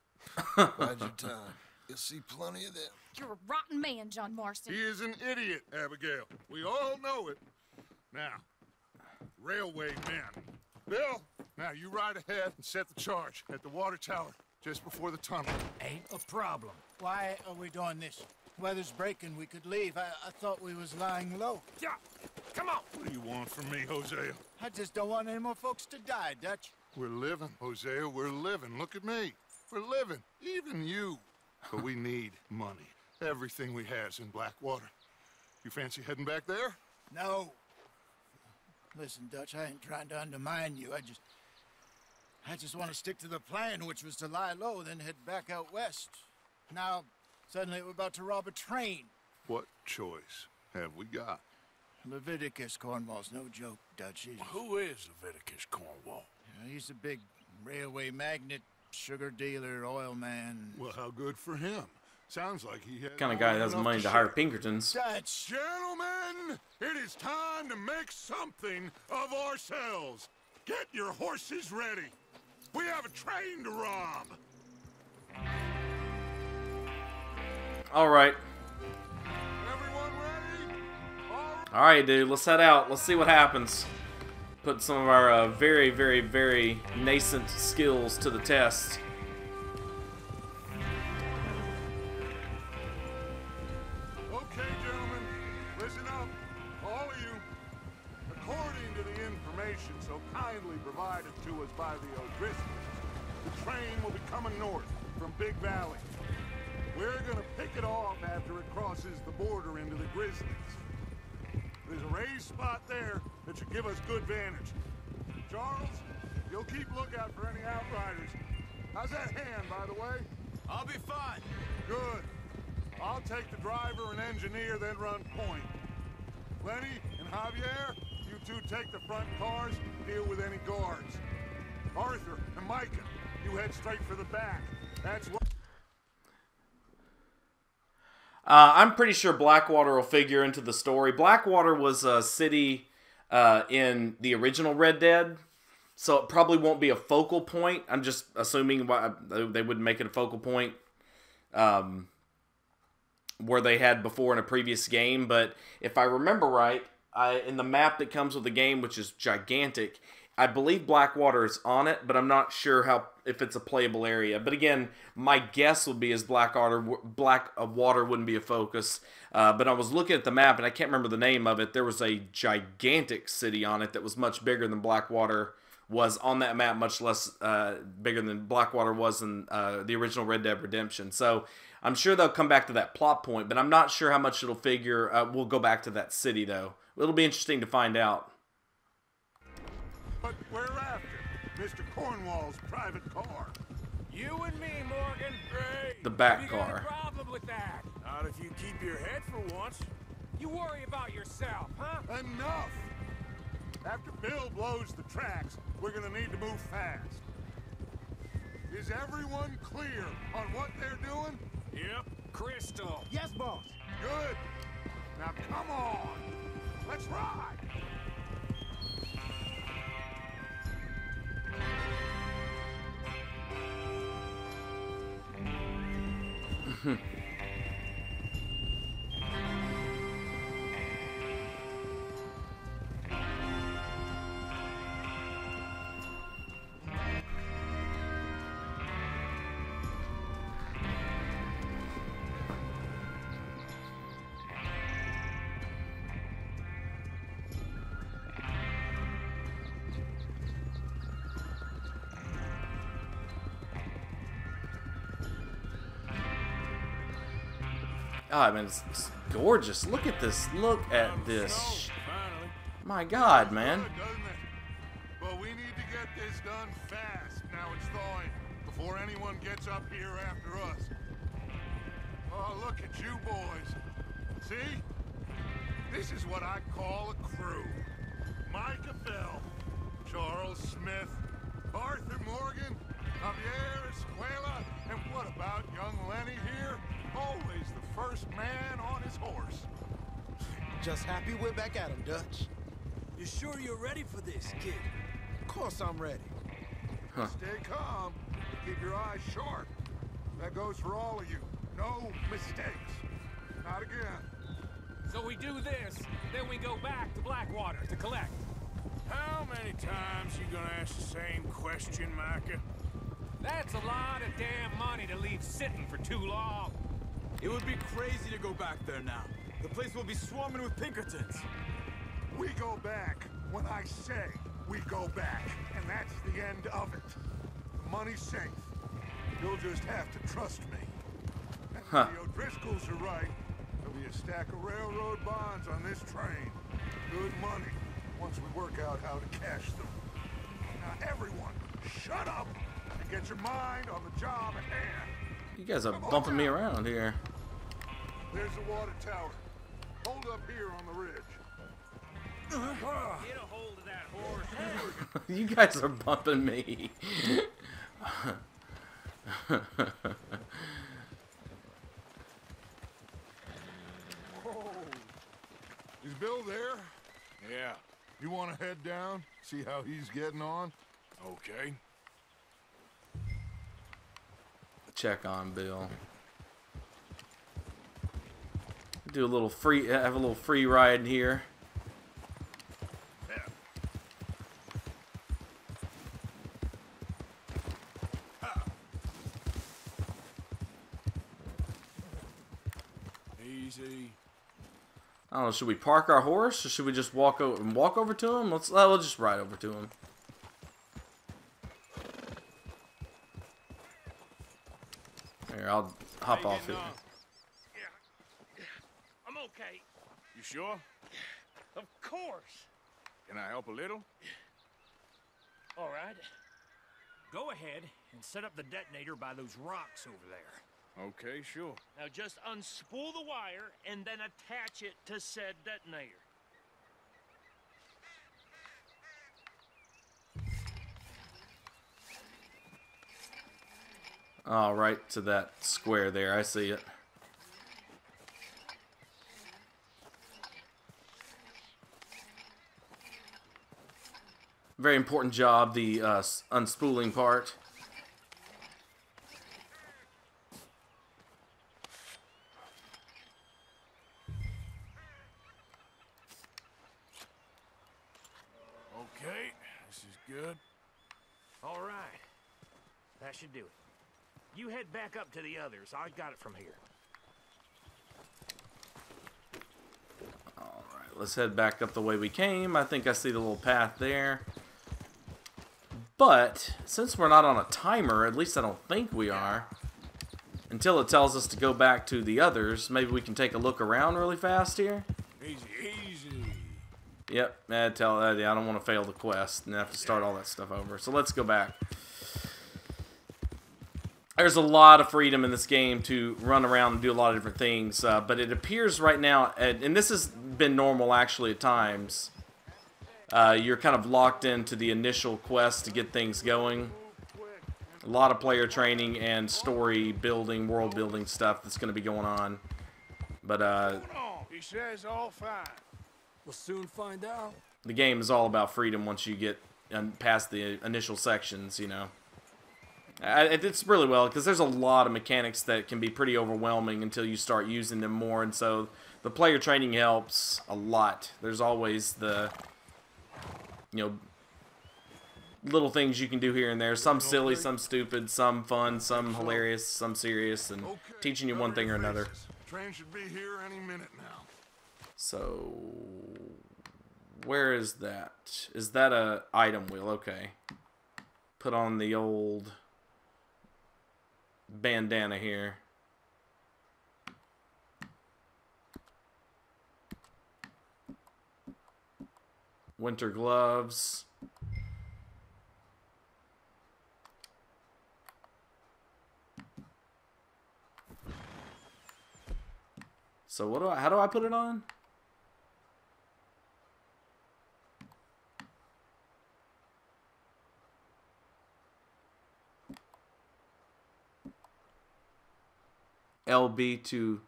C: Bide your time. You'll see plenty of them.
H: You're a rotten man, John Marston.
G: He is an idiot, Abigail. We all know it. Now, railway men. Bill, now you ride ahead and set the charge at the water tower just before the tunnel.
I: Ain't a problem. Why are we doing this? Weather's breaking. We could leave. I thought we was lying low.
G: Yeah, come on. What do you want from me, Hosea?
I: I just don't want any more folks to die, Dutch.
G: We're living, Hosea. We're living. Look at me. We're living. Even you. But we need money. Everything we has in Blackwater. You fancy heading back there?
I: No. Listen, Dutch, I ain't trying to undermine you. I just want to stick to the plan, which was to lie low, then head back out west. Now, suddenly we're about to rob a train.
G: What choice have we got?
I: Leviticus Cornwall's no joke, Dutch.
E: Who is Leviticus Cornwall?
I: He's a big railway magnate, sugar dealer, oil man.
G: Well, how good for him. Sounds like he has
A: Kind of guy that has
G: enough
A: money to
G: share.
A: hire Pinkertons.
I: Dutch!
G: Gentlemen, it is time to make something of ourselves. Get your horses ready. We have a train to rob.
A: All right.
G: Everyone ready?
A: All right, dude. Let's head out. Let's see what happens. Put some of our very, very, very nascent skills to the test.
G: Okay, gentlemen, listen up, all of you. According to the information so kindly provided to us by the O'Driscolls, the train will be coming north from Big Valley. We're gonna pick it off after it crosses the border into the Grizzlies. There's a raised spot there that should give us good vantage. Charles, You'll keep lookout for any outriders. How's that hand, by the way?
D: I'll be fine.
G: Good. I'll take the driver and engineer, then run point. Lenny and Javier, you two take the front cars, deal with any guards. Arthur and Micah, you head straight for the back. That's what...
A: I'm pretty sure Blackwater will figure into the story. Blackwater was a city in the original Red Dead, so it probably won't be a focal point. I'm just assuming they wouldn't make it a focal point where they had before in a previous game. But if I remember right, in the map that comes with the game, which is gigantic, I believe Blackwater is on it, but I'm not sure if it's a playable area. But again, my guess would be Blackwater wouldn't be a focus. But I was looking at the map, and I can't remember the name of it. There was a gigantic city on it that was much bigger than Blackwater was on that map, much less bigger than Blackwater was in the original Red Dead Redemption. So I'm sure they'll come back to that plot point, but I'm not sure how much it'll figure. We'll go back to that city, though. It'll be interesting to find out.
G: But we're after Mr. Cornwall's private car.
B: You and me, Morgan. Great.
A: The back
B: You got
A: car.
B: a problem with that? Not if you keep your head for once. You worry about yourself, huh?
G: Enough! After Bill blows the tracks, we're gonna need to move fast. Is everyone clear on what they're doing?
B: Yep. Crystal.
I: Yes, boss.
G: Good. Now come on. Let's ride.
A: Oh, man, it's gorgeous. Look at this. Look at this.
B: Finally.
A: My God, man.
G: Good, doesn't it? But we need to get this done fast. Now it's thawing before anyone gets up here after us. Oh, look at you boys. See? This is what I call a crew. Micah Bell, Charles Smith, Arthur Morgan, Javier Escuela, and what about young Lenny here? Always the first man on his horse.
I: Just happy we're back at him, Dutch.
D: You sure you're ready for this, kid?
I: Of course I'm ready.
G: Stay calm. Keep your eyes sharp. That goes for all of you. No mistakes. Not again.
B: So we do this, then we go back to Blackwater to collect. How many times you gonna ask the same question, Micah? That's a lot of damn money to leave sitting for too long.
D: It would be crazy to go back there now. The place will be swarming with Pinkertons.
G: We go back when I say we go back, and that's the end of it. The money's safe. You'll just have to trust me. And
A: Huh.
G: the O'Driscolls are right. There'll be a stack of railroad bonds on this train. Good money, once we work out how to cash them. Now everyone, shut up and get your mind on the job at hand.
A: You guys are bumping me around here.
G: There's the water tower. Hold up here on the ridge.
B: Get a hold of that horse.
A: You guys are bumping me.
G: Oh, is Bill there?
B: Yeah.
G: You want to head down, see how he's getting on?
B: Okay.
A: Check on Bill. Do a little free. Have a little free ride here.
B: Easy.
A: I don't know. Should we park our horse, or should we just walk over to him? We'll just ride over to him. Here, I'll hop off here.
B: Yeah. I'm okay. You sure?
J: Of course.
B: Can I help a little?
J: All right. Go ahead and set up the detonator by those rocks over there.
E: Okay, sure.
J: Now just unspool the wire and then attach it to said detonator.
A: Oh, right to that square there. I see it. Very important job, the unspooling part.
E: Okay, this is good.
J: All right. That should do it. You head back up to the others. I got it from here.
A: All right, let's head back up the way we came. I think I see the little path there. But since we're not on a timer, at least I don't think we are, until it tells us to go back to the others, maybe we can take a look around really fast here.
E: Easy, easy.
A: Yep, I don't want to fail the quest and have to start all that stuff over. So let's go back. There's a lot of freedom in this game to run around and do a lot of different things, but it appears right now, and this has been normal actually at times, you're kind of locked into the initial quest to get things going. A lot of player training and story building, world building stuff that's going to be going on. But
B: He says all fine.
D: We'll soon find out.
A: the game is all about freedom once you get past the initial sections, you know. It's really well, because there's a lot of mechanics that can be pretty overwhelming until you start using them more, and so the player training helps a lot. There's always the, you know, little things you can do here and there. Some silly, some stupid, some fun, some hilarious, some serious, and teaching you one thing or another.
G: Train should be here any minute now.
A: So, where is that? Is that a item wheel? Okay. Put on the old bandana here. Winter gloves. So what do how do I put it on? LB to...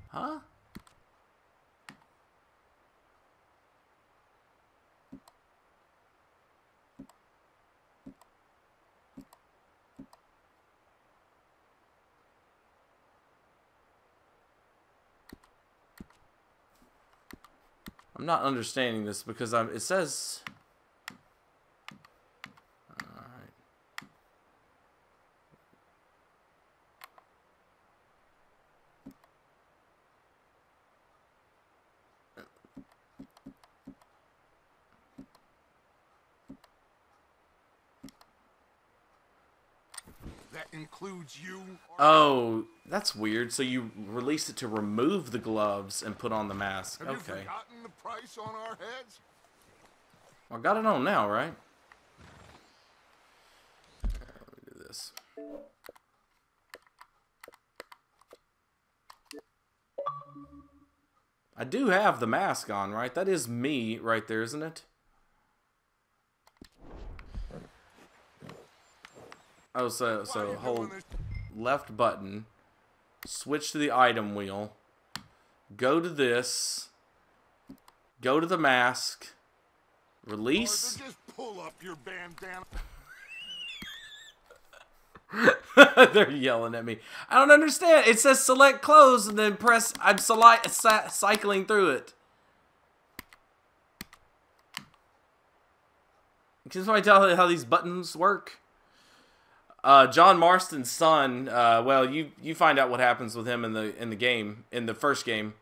A: Huh? I'm not understanding this because it says...
G: That includes you.
A: Oh, that's weird. So you released it to remove the gloves and put on the mask.
G: Have you
A: Okay.
G: forgotten the price on our heads?
A: I got it on now, right? Let me do this. I do have the mask on, right? That is me right there, isn't it? Oh, so hold left button, switch to the item wheel, go to this, go to the mask, release.
G: Arthur, just pull up your bandana.
A: They're yelling at me. I don't understand. It says select close and then press. I'm cycling through it. Can somebody tell how these buttons work? John Marston's son. Well, you find out what happens with him in the game, in the first game.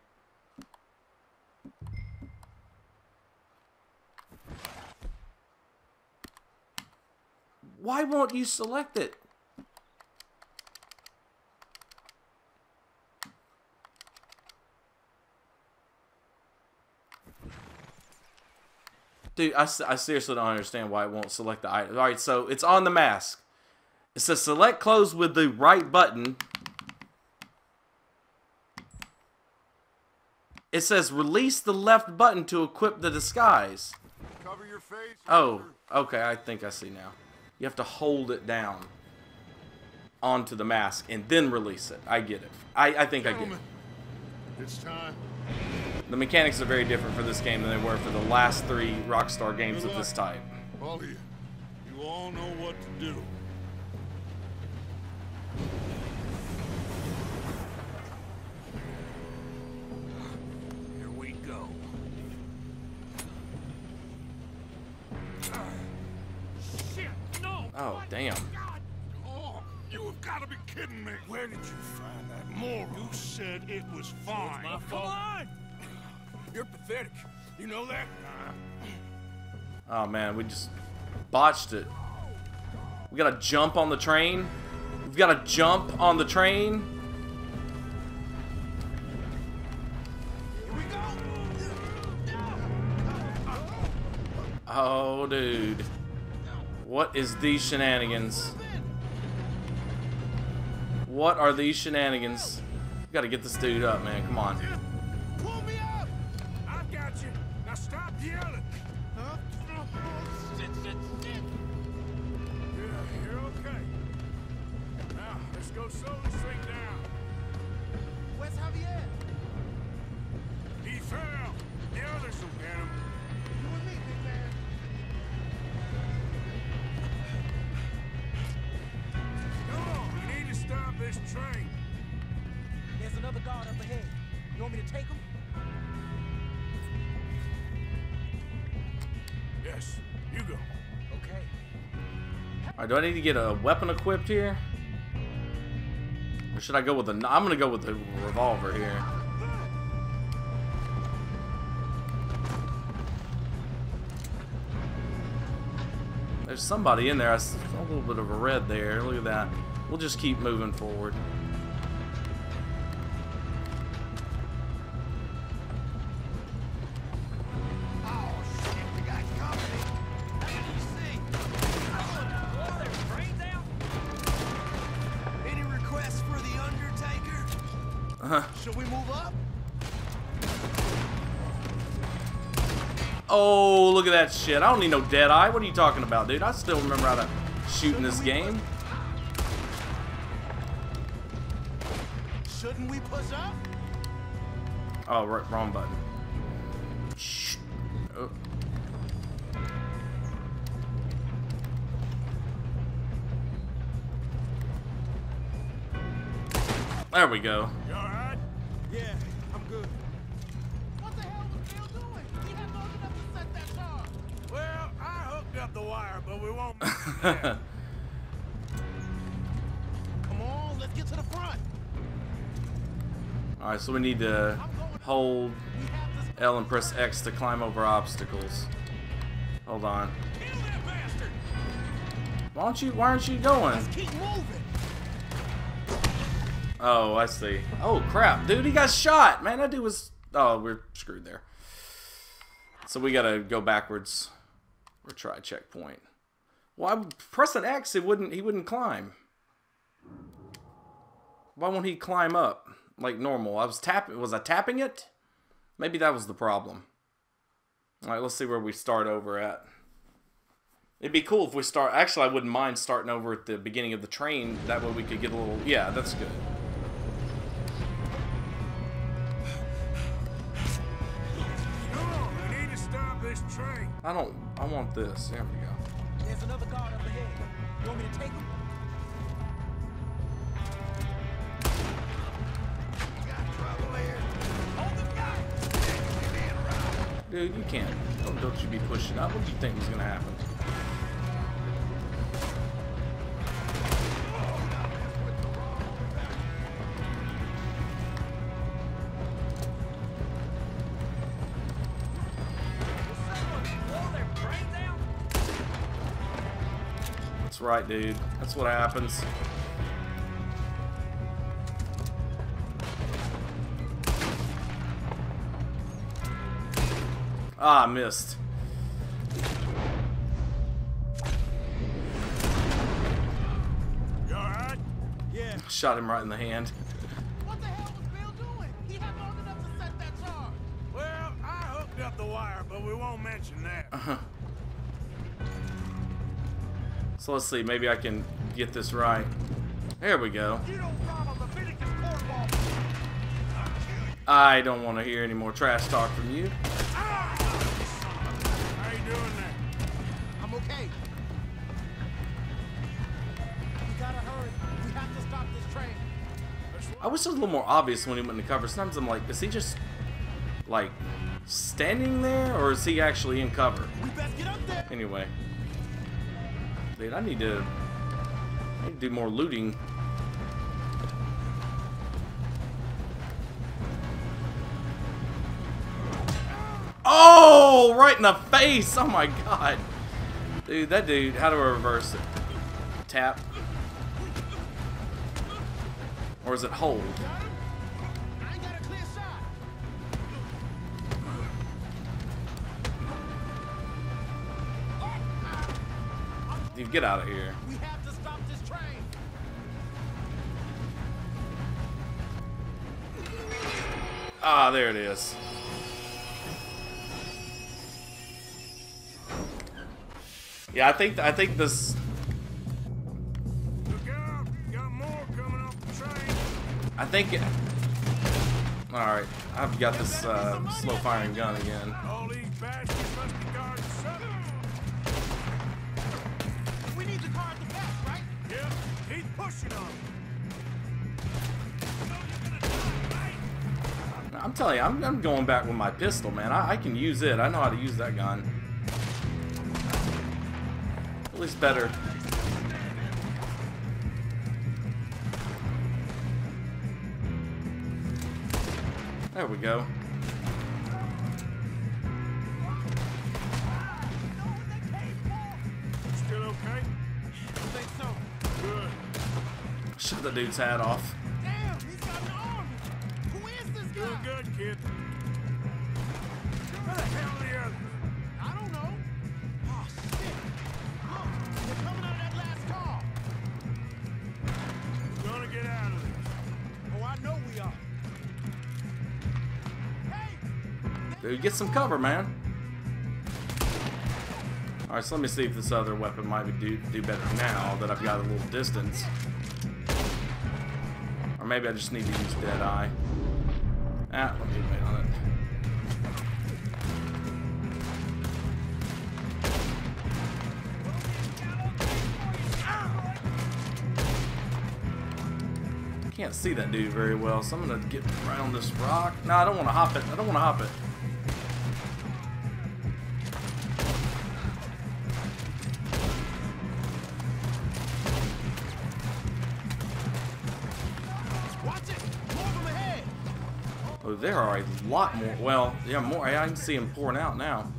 A: Why won't you select it? Dude, I seriously don't understand why it won't select the item. Alright, so it's on the mask. It says select clothes with the right button. It says release the left button to equip the disguise.
G: Cover your face.
A: Oh, okay, I think I see now. You have to hold it down onto the mask and then release it. I get it. I think I get it.
G: It's time.
A: The mechanics are very different for this game than they were for the last 3 Rockstar games of this type.
G: All of you. You all know what to do.
J: Here we go. Shit, no!
A: Oh, damn.
G: Oh, you have got to be kidding me. Where did you find that moron? You said it was fine.
J: My fault. Come on! You're pathetic. You know that?
A: Oh man, we just botched it. We gotta jump on the train. We've gotta jump on the train.
J: Here we go!
A: Oh, dude. What is these shenanigans? What are these shenanigans? We gotta get this dude up, man. Come on.
B: Pull me up! I got you. Now stop yelling. Huh? Shit. Yeah, you're okay. Now, let's go slowly straight down.
I: Where's Javier?
B: He fell. The others will get him.
I: You and me, big man.
B: Come on, we need to stop this train.
K: There's another guard up ahead. You want me to take him?
B: Yes, you go.
K: Okay.
A: Alright, do I need to get a weapon equipped here? Or should I go with the... I'm gonna go with the revolver here. There's somebody in there. I saw a little bit of a red there. Look at that. We'll just keep moving forward.
C: Any requests for the Undertaker? Should we move up?
A: Oh, look at that shit. I don't need no Deadeye. What are you talking about, dude? I still remember how to shoot in this game.
C: Shouldn't we push up?
A: Oh, right, wrong button. Shh. Oh. There we go.
B: You alright?
I: Yeah, I'm good. What the hell was Bill doing? He had long enough to set that charge.
B: Well, I hooked up the wire, but we won't.
I: Come on, let's get to the front.
A: Alright, so we need to hold L and press X to climb over obstacles. Hold on.
B: Kill that bastard!
A: Why aren't you going?
I: Let's keep moving.
A: Oh, I see. Oh, crap. Dude, he got shot. Man, that dude was... Oh, we're screwed there. So we gotta go backwards. Or try checkpoint. Well, I'm pressing X, he wouldn't climb. Why won't he climb up like normal? Was I tapping it? Maybe that was the problem. Alright, let's see where we start over at. It'd be cool if we start... Actually, I wouldn't mind starting over at the beginning of the train. That way we could get a little... Yeah, that's good.
B: Come on, we need to stop this train.
A: I want this. There we go.
K: There's another guard up ahead. You want me to take him?
A: Dude, you can't. Don't you be pushing up. What do you think was gonna happen? That's right, dude. That's what happens. Ah, I missed. Shot him right in the hand.
K: What the hell was Bill doing? He had long enough to set that charge.
B: Well, I hooked up the wire, but we won't mention that.
A: So let's see, maybe I can get this right. There we go.
K: You don't follow Leviticus cornball.
A: I don't want to hear any more trash talk from you.
B: How you doing there?
K: I'm okay. We gotta hurry. We have to stop this train.
A: I wish it was a little more obvious when he went into cover. Sometimes I'm like, is he just, like, standing there, or is he actually in cover?
K: We best get up there.
A: Anyway. Dude, I need to do more looting. Oh, right in the face! Oh my god. Dude, that dude, how do I reverse it? Tap. Or is it hold?
K: I ain't got a clear shot.
A: Dude, get out of here.
K: We have to stop this train.
A: Ah, there it is. Yeah, I think this.
B: Look out! Got more coming off the train.
A: I think. All right, I've got this slow firing gun again.
B: All these bastards must be guarding something.
K: We need the car at the back, right?
B: Yeah, he's pushing on.
A: I'm telling you, I'm going back with my pistol, man. I can use it. I know how to use that gun. At least better. There we go.
B: Still okay?
K: I think so.
B: Good.
A: Shut the dude's hat off.
K: Damn, he's got an army. Who is this
B: Doing
K: guy?
B: good, kid. Where the hell are the others?
K: I don't know. Oh, shit. Look, they're coming out of that last car.
B: We're gonna get out of this.
K: Oh, I know we are. Hey!
A: Dude, get some cover, man. Alright, so let me see if this other weapon might do better now that I've got a little distance. Or maybe I just need to use Deadeye. Ah, let me wait on it. I can't see that dude very well, so I'm gonna get right on this rock. No, I don't want to hop it. I don't want to hop it.
K: Watch it! More of them ahead!
A: Oh, there are a lot more. Well, yeah, more. I can see him pouring out now.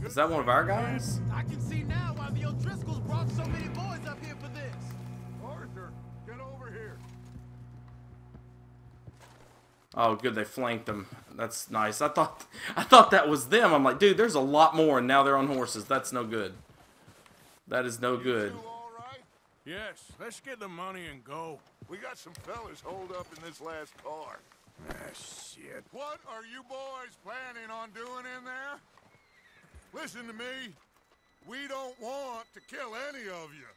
A: Is that one of our guys?
K: I can see now why the O'Driscolls brought so many boys up here for this.
G: Arthur, get over here.
A: Oh, good. They flanked them. That's nice. I thought that was them. I'm like, dude, there's a lot more, and now they're on horses. That's no good. That is no good.
G: You all right?
B: Yes, let's get the money and go.
G: We got some fellas holed up in this last car.
B: Ah, shit.
G: What are you boys planning on doing in there? Listen to me. We don't want to kill any of you.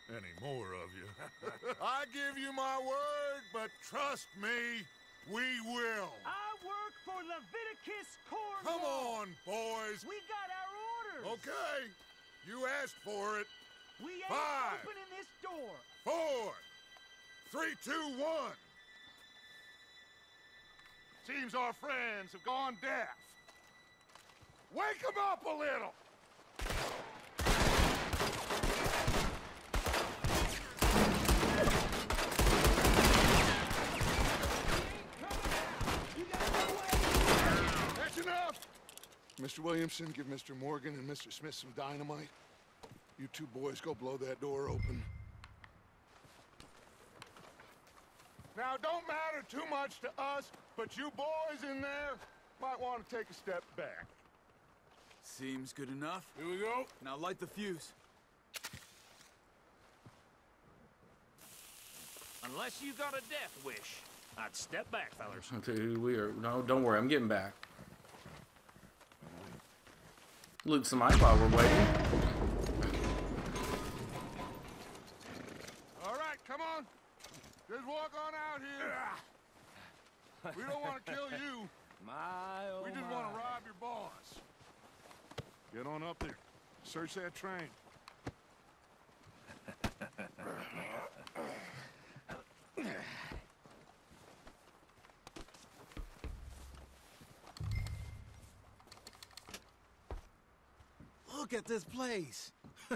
G: Any more of you. I give you my word, but trust me, we will.
J: I work for Leviticus Cornwall.
G: Come on, boys.
J: We got our orders.
G: Okay. You asked for it.
J: We ain't
G: 5,
J: opening this door.
G: 4, 3, 2, 1. Seems our friends have gone deaf. Wake them up a little. That's enough. Mr. Williamson, give Mr. Morgan and Mr. Smith some dynamite. You two boys go blow that door open. Now, don't matter too much to us, but you boys in there might want to take a step back.
D: Seems good enough.
B: Here we go.
D: Now light the fuse.
J: Unless you got a death wish, I'd step back, fellers.
A: Dude, no, don't worry, I'm getting back. Loot some ice while we're waiting.
G: All right, come on. Just walk on out here. We don't want to kill you. We just want to rob your boss. Get on up there. Search that train.
K: Look at this place.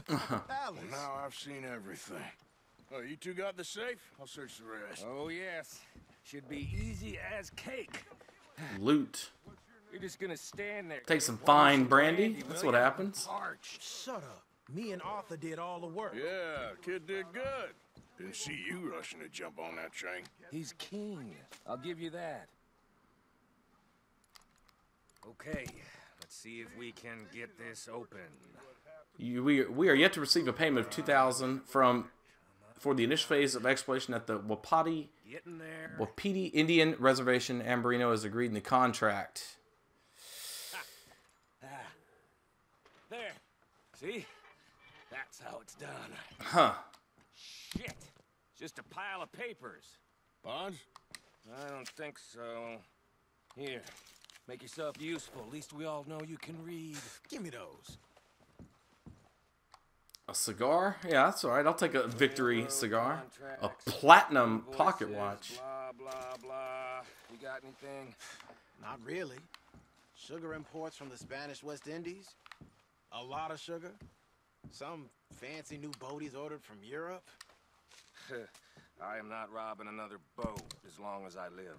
C: Well, now I've seen everything. Oh, you two got the safe? I'll search the rest.
L: Oh, yes. Should be easy as cake.
A: Loot.
L: You're just gonna stand there.
A: Take some fine brandy. That's what happens.
K: Shut up. Me and Arthur did all the work.
C: Yeah, kid did good. Didn't see you rushing to jump on that train.
L: He's king. I'll give you that. Okay, let's see if we can get this open.
A: We are yet to receive a payment of 2,000 for the initial phase of exploration at the Wapiti Indian Reservation. Ambrino has agreed in the contract.
L: There. See? That's how it's done.
A: Huh.
L: Shit. Just a pile of papers.
C: Bonds?
L: I don't think so. Here. Make yourself useful. At least we all know you can read.
K: Give me those.
A: A cigar? Yeah, that's alright. I'll take a victory cigar. A platinum pocket watch.
L: Blah, blah, blah. You got anything?
K: Not really. Sugar imports from the Spanish West Indies. A lot of sugar. Some fancy new boat he's ordered from Europe.
L: I am not robbing another boat as long as I live.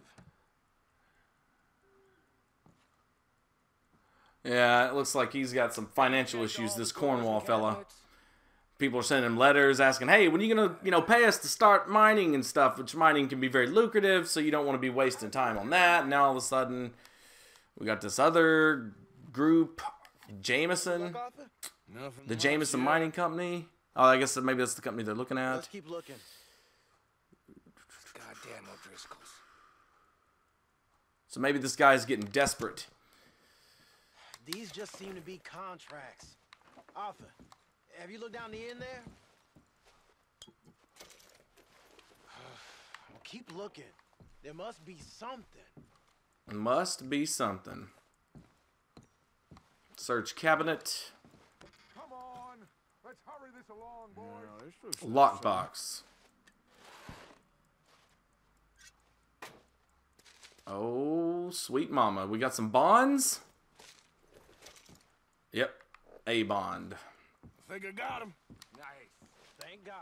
A: Yeah, it looks like he's got some financial issues, this Cornwall fella. People are sending him letters asking, hey, when are you going to, pay us to start mining and stuff, which mining can be very lucrative, so you don't want to be wasting time on that. And now all of a sudden, we got this other group, Jameson, the Jameson Mining Company. Oh, I guess maybe that's the company they're looking at.
K: Let's keep looking.
L: Goddamn O'Driscolls.
A: So maybe this guy's getting desperate.
K: These just seem to be contracts. Arthur, have you looked down the end there? Well, keep looking. There must be something.
A: Must be something. Search cabinet.
G: Come on. Let's hurry this along, boys.
A: Lockbox. Oh, sweet mama. We got some bonds? Yep. A bond.
C: I think I got him.
K: Nice. Thank God.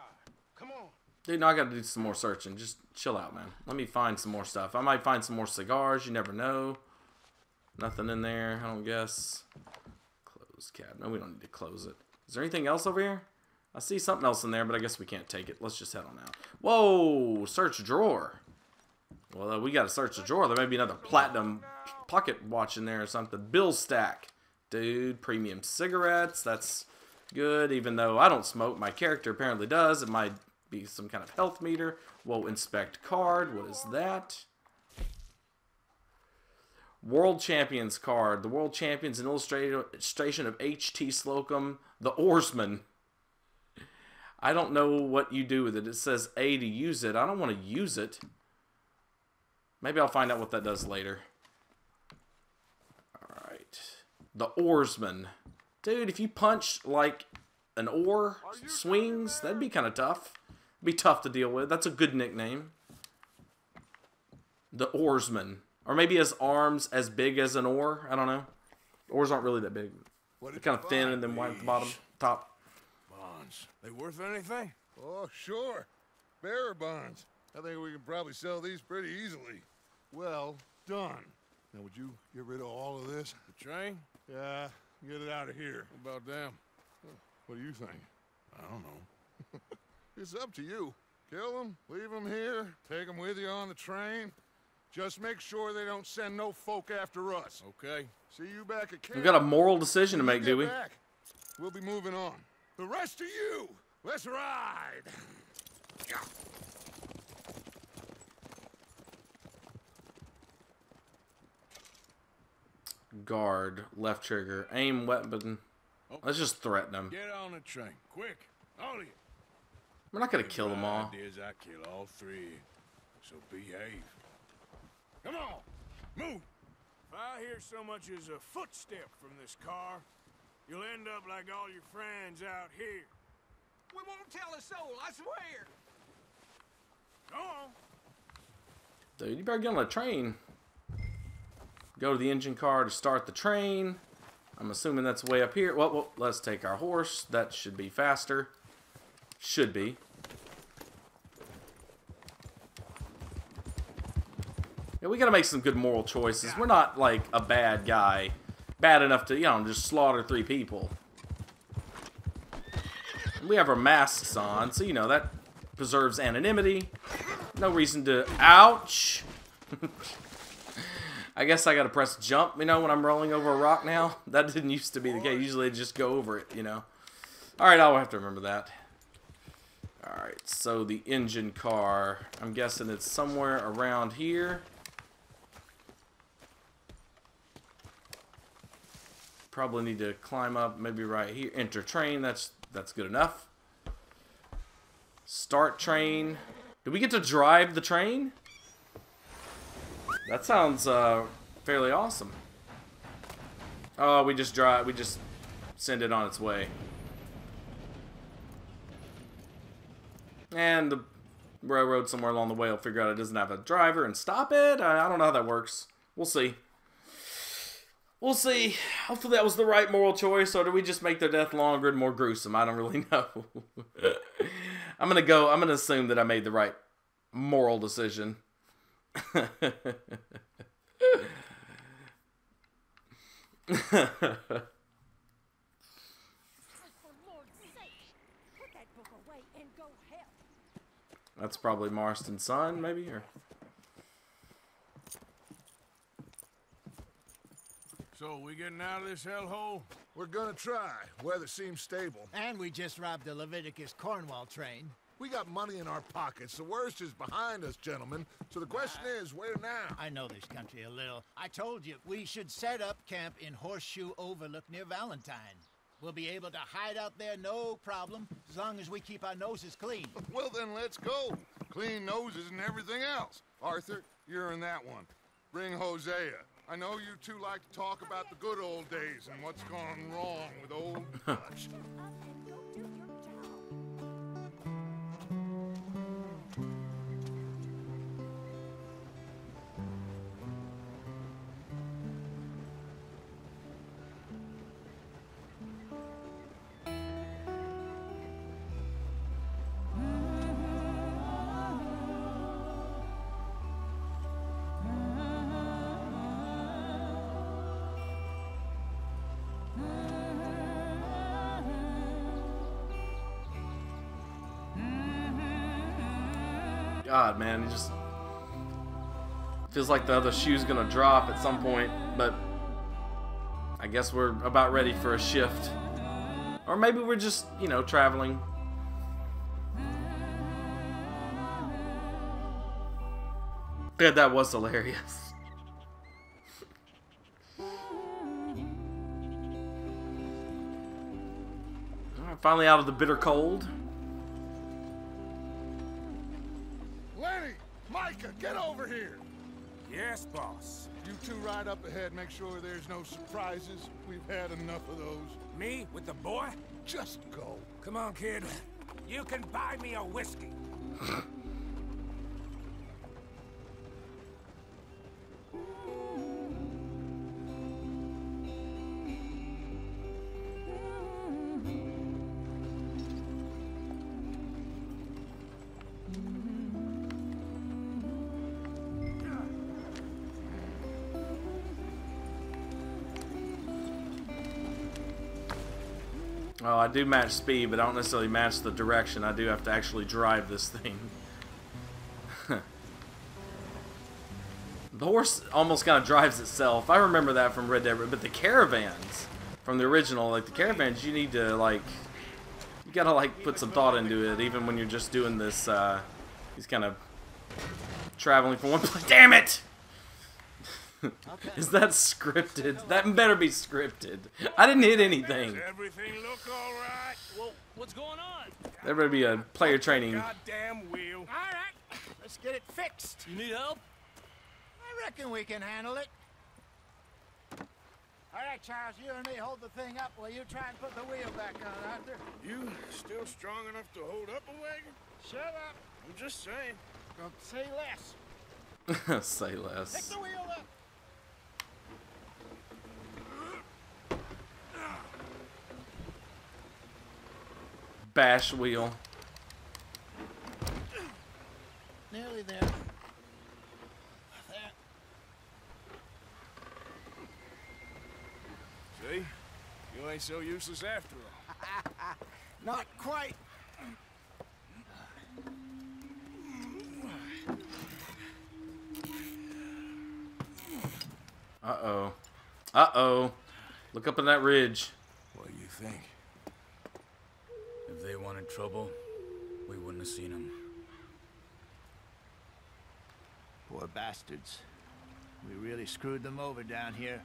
K: Come on.
A: Dude, now I gotta do some more searching. Just chill out, man. Let me find some more stuff. I might find some more cigars. You never know. Nothing in there, I don't guess. Close cabinet. We don't need to close it. Is there anything else over here? I see something else in there, but I guess we can't take it. Let's just head on out. Whoa! Search drawer. Well, we gotta search the drawer. There may be another platinum pocket watch in there or something. Bill stack. Dude, premium cigarettes. That's good, even though I don't smoke. My character apparently does. It might be some kind of health meter. Whoa, inspect card. What is that? World Champions card. The World Champions, an illustration of H.T. Slocum, the Oarsman. I don't know what you do with it. It says A to use it. I don't want to use it. Maybe I'll find out what that does later. Alright. The Oarsman. Dude, if you punch like an oar swings, that'd be kind of tough. It'd be tough to deal with. That's a good nickname. The Oarsman. Or maybe his arms as big as an oar. I don't know. Oars aren't really that big. They're kind of thin and then white at the bottom, top.
C: Bonds. They worth anything?
G: Oh, sure. Bearer bonds. I think we can probably sell these pretty easily. Well done. Now, would you get rid of all of this?
C: The train?
G: Yeah, get it out of here.
C: What about them?
G: What do you think?
C: I don't know.
G: It's up to you. Kill them, leave them here, take them with you on the train. Just make sure they don't send no folk after us.
C: Okay.
G: See you back at camp.
A: We've got a moral decision to make, do we?
G: Back, we'll be moving on. The rest of you, let's ride.
A: Guard. Left trigger. Aim weapon. Let's just threaten them.
B: Get on the train, quick, all of you.
A: We're not gonna kill them all.
B: Ideas, I kill all three, so behave. Come on, move. If I hear so much as a footstep from this car, you'll end up like all your friends out here.
L: We won't tell a soul, I swear.
B: Go on.
A: Dude, you better get on the train. Go to the engine car to start the train. I'm assuming that's way up here. Well, let's take our horse. That should be faster. Should be. Yeah, we gotta make some good moral choices. We're not like a bad guy. Bad enough to, you know, just slaughter 3 people. We have our masks on, so, you know, that preserves anonymity. No reason to... Ouch! I guess I gotta press jump, you know, when I'm rolling over a rock now. That didn't used to be the case. Usually I just go over it, you know. Alright, I'll have to remember that. Alright, so the engine car. I'm guessing it's somewhere around here. Probably need to climb up, maybe right here. Enter train, that's good enough. Start train. Do we get to drive the train? That sounds fairly awesome. Oh, we just send it on its way. And the railroad somewhere along the way will figure out it doesn't have a driver and stop it. I don't know how that works. We'll see. We'll see. Hopefully that was the right moral choice, or do we just make their death longer and more gruesome? I don't really know. I'm gonna assume that I made the right moral decision. That's probably Marston's son, maybe, or...
B: So, we getting out of this hellhole?
G: We're gonna try. Weather seems stable.
I: And we just robbed the Leviticus Cornwall train.
G: We got money in our pockets. The worst is behind us, gentlemen. So the question is, where now?
I: I know this country a little. I told you, we should set up camp in Horseshoe Overlook near Valentine. We'll be able to hide out there, no problem, as long as we keep our noses clean.
G: Well, then let's go. Clean noses and everything else. Arthur, you're in that one. Bring Hosea. I know you two like to talk about the good old days and what's gone wrong with old Dutch.
A: God, man, it just feels like the other shoe's gonna drop at some point, but I guess we're about ready for a shift. Or maybe we're just, you know, traveling. Yeah, that was hilarious. Alright, finally out of the bitter cold.
G: Micah, get over here!
B: Yes, boss.
G: You two ride up ahead, make sure there's no surprises. We've had enough of those.
J: Me? With the boy?
G: Just go.
J: Come on, kid. You can buy me a whiskey.
A: Oh, I do match speed, but I don't necessarily match the direction. I do have to actually drive this thing. The horse almost kind of drives itself. I remember that from Red Dead, but the caravans from the original, like the caravans, you need to like, you gotta like put some thought into it, even when you're just doing this. He's kind of traveling from one place. Damn it! Is that scripted? That better be scripted. I didn't hit anything.
B: Does everything look all right?
J: Well, what's going on?
A: There better be a player training.
B: Goddamn wheel.
I: All right, let's get it fixed.
J: You need help?
I: I reckon we can handle it. All right, Charles, you and me hold the thing up while you try and put the wheel back on, Arthur.
B: You still strong enough to hold up a wagon?
I: Shut up.
B: I'm just saying.
I: Don't say less.
A: Say
I: Pick
A: less.
I: the wheel up.
A: Bash wheel.
I: Nearly there. There.
B: See? You ain't so useless after all.
I: Not quite.
A: Uh-oh. Uh-oh. Look up in that ridge.
E: What do you think?
D: If they wanted trouble, we wouldn't have seen them.
I: Poor bastards. We really screwed them over down here.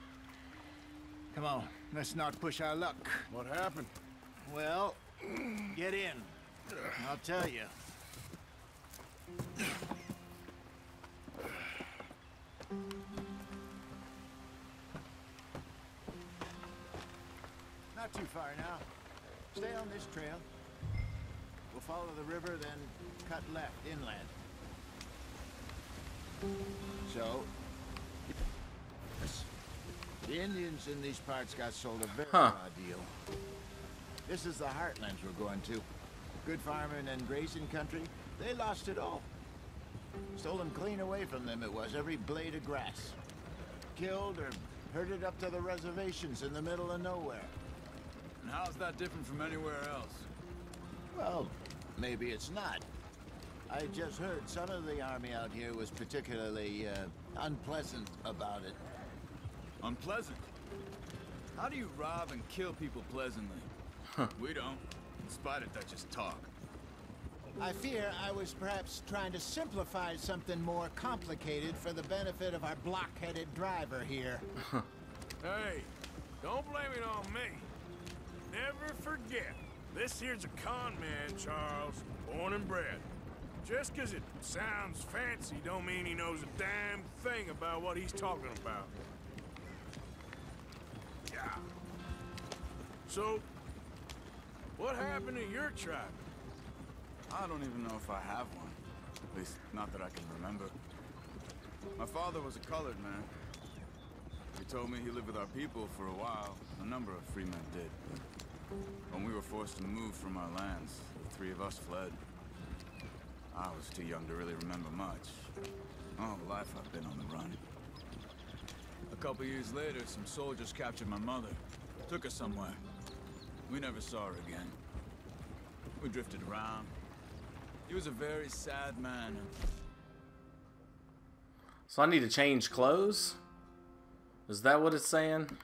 I: Come on, let's not push our luck.
B: What happened?
I: Well, get in. I'll tell you. Not too far now. Stay on this trail. We'll follow the river, then cut left inland. So, the Indians in these parts got sold a very raw deal. This is the heartlands we're going to. Good farming and grazing country. They lost it all. Stolen clean away from them it was, every blade of grass. Killed or herded up to the reservations in the middle of nowhere.
D: And how's that different from anywhere else?
I: Well, maybe it's not. I just heard some of the army out here was particularly unpleasant about it.
D: Unpleasant? How do you rob and kill people pleasantly? We don't, in spite of Dutch's talk.
I: I fear I was perhaps trying to simplify something more complicated for the benefit of our block-headed driver here.
B: Hey, don't blame it on me. Never forget, this here's a con man, Charles, born and bred. Just 'cause it sounds fancy don't mean he knows a damn thing about what he's talking about. Yeah. So, what happened to your tribe?
D: I don't even know if I have one. At least, not that I can remember. My father was a colored man. He told me he lived with our people for a while. A number of free men did. When we were forced to move from our lands, the three of us fled. I was too young to really remember much. All life I've been on the run. A couple years later, some soldiers captured my mother. Took her somewhere. We never saw her again. We drifted around. He was a very sad man.
A: So I need to change clothes? Is that what it's saying?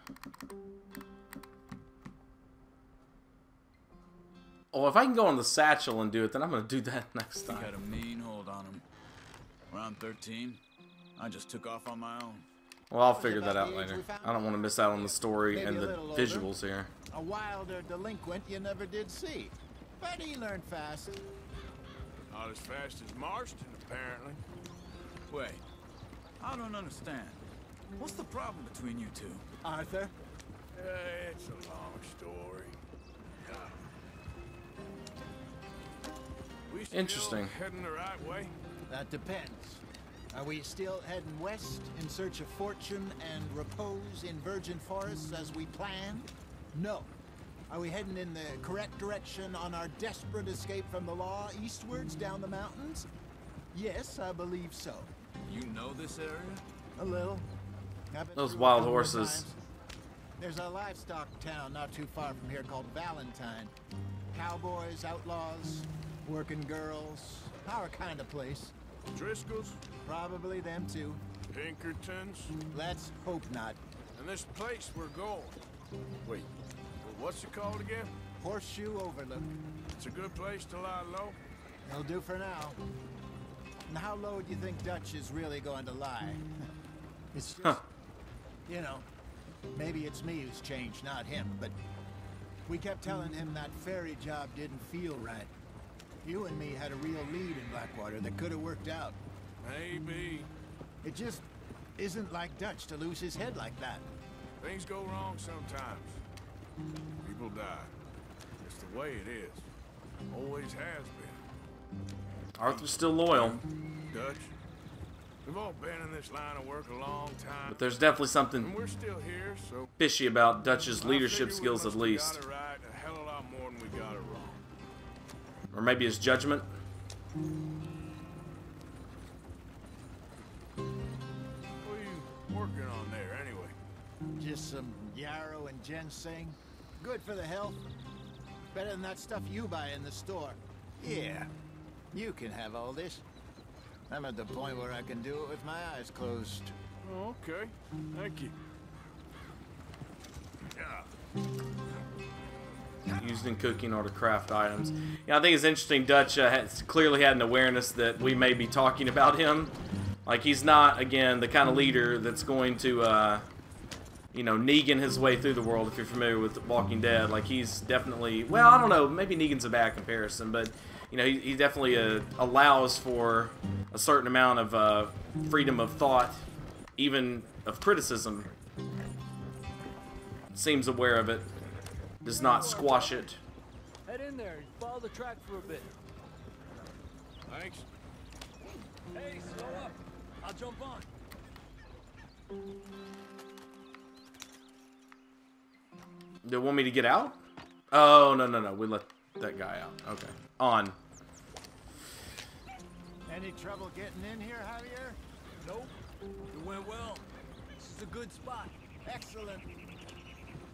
A: Oh, if I can go on the satchel and do it, then I'm going to do that next
D: He
A: time.
D: had a mean hold on him. Around 13, I just took off on my own.
A: Well, I'll figure that out later. I don't want to miss out on the story
I: Maybe
A: and
I: a
A: the
I: little older.
A: visuals here.
I: A wilder delinquent you never did see. But he learned fast.
B: Not as fast as Marston, apparently.
D: Wait, I don't understand. What's the problem between you two?
I: Arthur?
B: It's a long story. We still
A: Interesting.
B: heading the right way?
I: That depends. Are we still heading west in search of fortune and repose in virgin forests as we planned? No. Are we heading in the correct direction on our desperate escape from the law eastwards down the mountains? Yes, I believe so.
D: You know this area?
I: A little. I've been
A: Those
I: through a
A: wild
I: couple of
A: horses.
I: times. There's a livestock town not too far from here called Valentine. Cowboys, outlaws, working girls, our kind of place.
B: Driscoll's?
I: Probably them too.
B: Pinkertons?
I: Let's hope not.
B: And this place we're going. Wait, what's it called again?
I: Horseshoe Overlook.
B: It's a good place to lie low?
I: It'll do for now. And how low do you think Dutch is really going to lie? It's just You know, maybe it's me who's changed, not him, but we kept telling him that ferry job didn't feel right. You and me had a real lead in Blackwater that could have worked out.
B: Maybe.
I: It just isn't like Dutch to lose his head like that.
B: Things go wrong sometimes. People die. It's the way it is. Always has been.
A: Arthur's still loyal.
B: Dutch, we've all been in this line of work a long time.
A: But there's definitely
B: And
A: something
B: we're still here, so
A: fishy about Dutch's
B: I
A: leadership
B: figure we
A: skills,
B: must
A: at
B: have
A: least.
B: got it right a hell of a lot more than we got it wrong.
A: Or maybe his judgment.
B: What are you working on there, anyway?
I: Just some yarrow and ginseng. Good for the health. Better than that stuff you buy in the store. Yeah, you can have all this. I'm at the point where I can do it with my eyes closed.
B: Oh, okay. Thank you. Yeah.
A: Used in cooking or to craft items. Yeah, I think it's interesting. Dutch has clearly had an awareness that we may be talking about him. Like, he's not, again, the kind of leader that's going to, you know, Negan his way through the world, if you're familiar with Walking Dead. Like, he's definitely, well, I don't know, maybe Negan's a bad comparison, but, you know, he definitely allows for a certain amount of freedom of thought, even of criticism. Seems aware of it. Does not squash it.
M: Head in there and follow the track for a bit.
B: Thanks.
M: Hey, slow up. I'll jump on.
A: Do you want me to get out? Oh, no. We let that guy out. Okay. On.
I: Any trouble getting in here, Javier?
M: Nope. It went well. This is a good spot.
I: Excellent.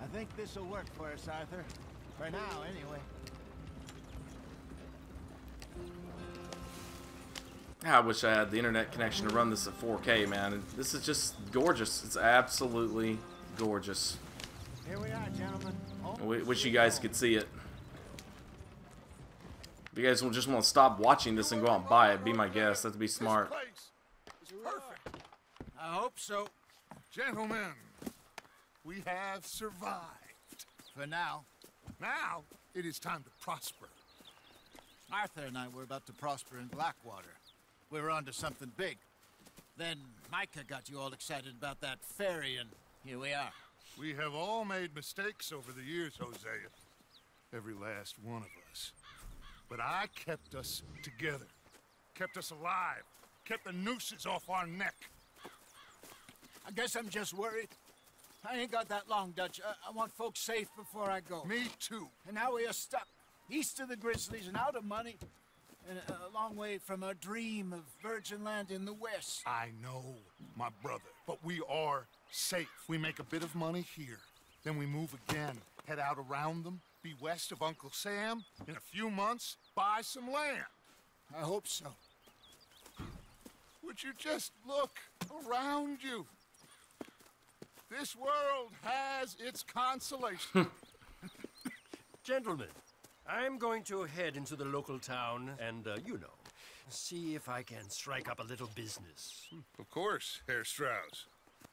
I: I think this will work for us, Arthur. For now, anyway.
A: I wish I had the internet connection to run this at 4K, man. This is just gorgeous. It's absolutely gorgeous.
I: Here we are, gentlemen.
A: I wish you guys could see it. If you guys will just want to stop watching this and go out and buy it, be my guest. That'd be smart.
G: It's perfect.
I: I hope so.
G: Gentlemen, we have survived.
I: For now.
G: Now, it is time to prosper.
I: Arthur and I were about to prosper in Blackwater. We were onto something big. Then Micah got you all excited about that ferry, and here we are.
G: We have all made mistakes over the years, Hosea. Every last one of us. But I kept us together. Kept us alive. Kept the nooses off our neck.
I: I guess I'm just worried. I ain't got that long, Dutch. I want folks safe before I go.
G: Me too.
I: And now we are stuck east of the Grizzlies and out of money, and a long way from a dream of virgin land in the west.
G: I know, my brother, but we are safe. We make a bit of money here, then we move again, head out around them, be west of Uncle Sam, in a few months, buy some land.
I: I hope so.
G: Would you just look around you? This world has its consolation.
L: Gentlemen, I'm going to head into the local town and, you know, see if I can strike up a little business.
G: Of course, Herr Strauss.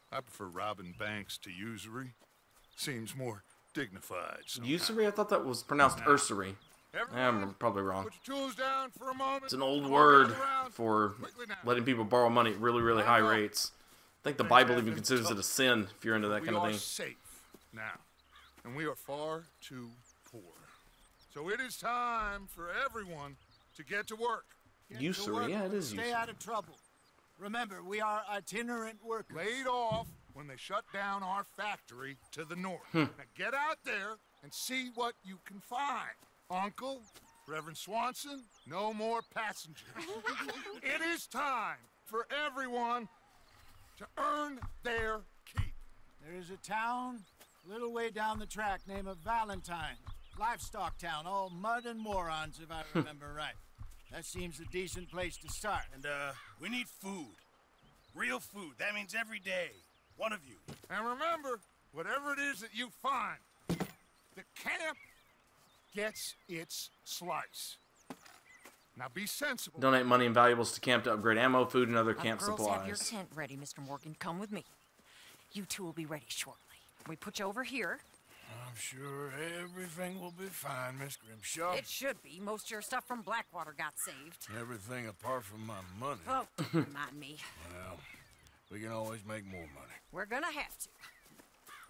G: I prefer robbing banks to usury. Seems more dignified. Somehow.
A: Usury? I thought that was pronounced ursury.
G: Everyone,
A: I'm probably wrong.
G: Put your tools down for a moment.
A: It's an old word for letting people borrow money at really, really high rates. I think the Bible even considers it a sin if you're into that kind of thing.
G: We are safe now, and we are far too poor. So it is time for everyone to get to work.
A: Usury, yeah, it is
I: Stay
A: usury.
I: out of trouble. Remember, we are itinerant workers.
G: Laid off when they shut down our factory to the north. Now get out there and see what you can find. Uncle, Reverend Swanson, no more passengers. It is time for everyone to earn their keep.
I: There is a town a little way down the track named Valentine. Livestock town, all mud and morons, if I remember right. That seems a decent place to start.
C: And, we need food. Real food. That means every day. One of you.
G: And remember, whatever it is that you find, the camp gets its slice. Now be sensible.
A: Donate money and valuables to camp to upgrade ammo, food, and other camp
N: Girls, have your
A: supplies.
N: tent ready, Mr. Morgan. Come with me. You two will be ready shortly. We put you over here.
C: I'm sure everything will be fine, Miss Grimshaw.
N: It should be. Most of your stuff from Blackwater got saved.
C: Everything apart from my money.
N: Oh, remind me.
C: Well, we can always make more money.
N: We're gonna have to.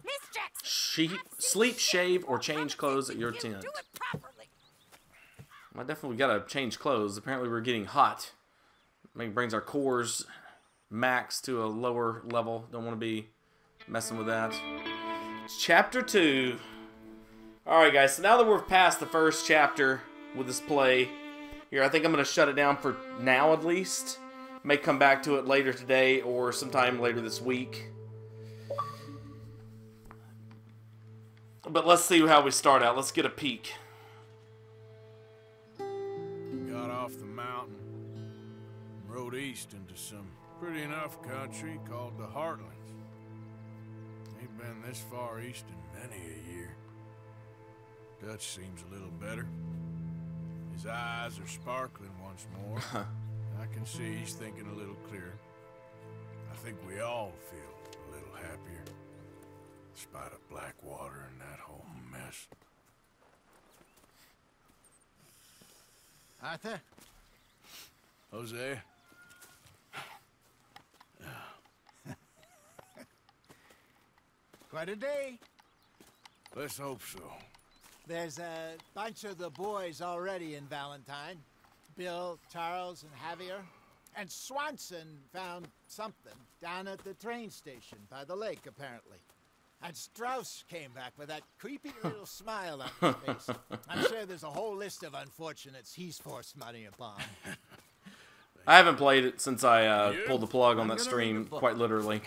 N: Miss Jackson!
A: Sleep, shave, or change clothes at your tent.
N: Do it properly.
A: I definitely gotta change clothes. Apparently we're getting hot. Maybe brings our cores max to a lower level. Don't want to be messing with that. Chapter 2. Alright guys, so now that we're past the first chapter with this play, here I think I'm going to shut it down for now at least. May come back to it later today or sometime later this week. But let's see how we start out. Let's get a peek.
C: Got off the mountain, rode east into some pretty enough country called the Heartlands. Ain't been this far east in many a year. Dutch seems a little better. His eyes are sparkling once more. I can see he's thinking a little clearer. I think we all feel a little happier. In spite of Blackwater and that whole mess.
I: Arthur?
C: Jose?
I: Quite a day.
C: Let's hope so.
I: There's a bunch of the boys already in Valentine. Bill, Charles, and Javier. And Swanson found something down at the train station by the lake, apparently. And Strauss came back with that creepy little smile on his face. I'm sure there's a whole list of unfortunates he's forced money upon.
A: I haven't played it since I pulled the plug on that stream, quite literally.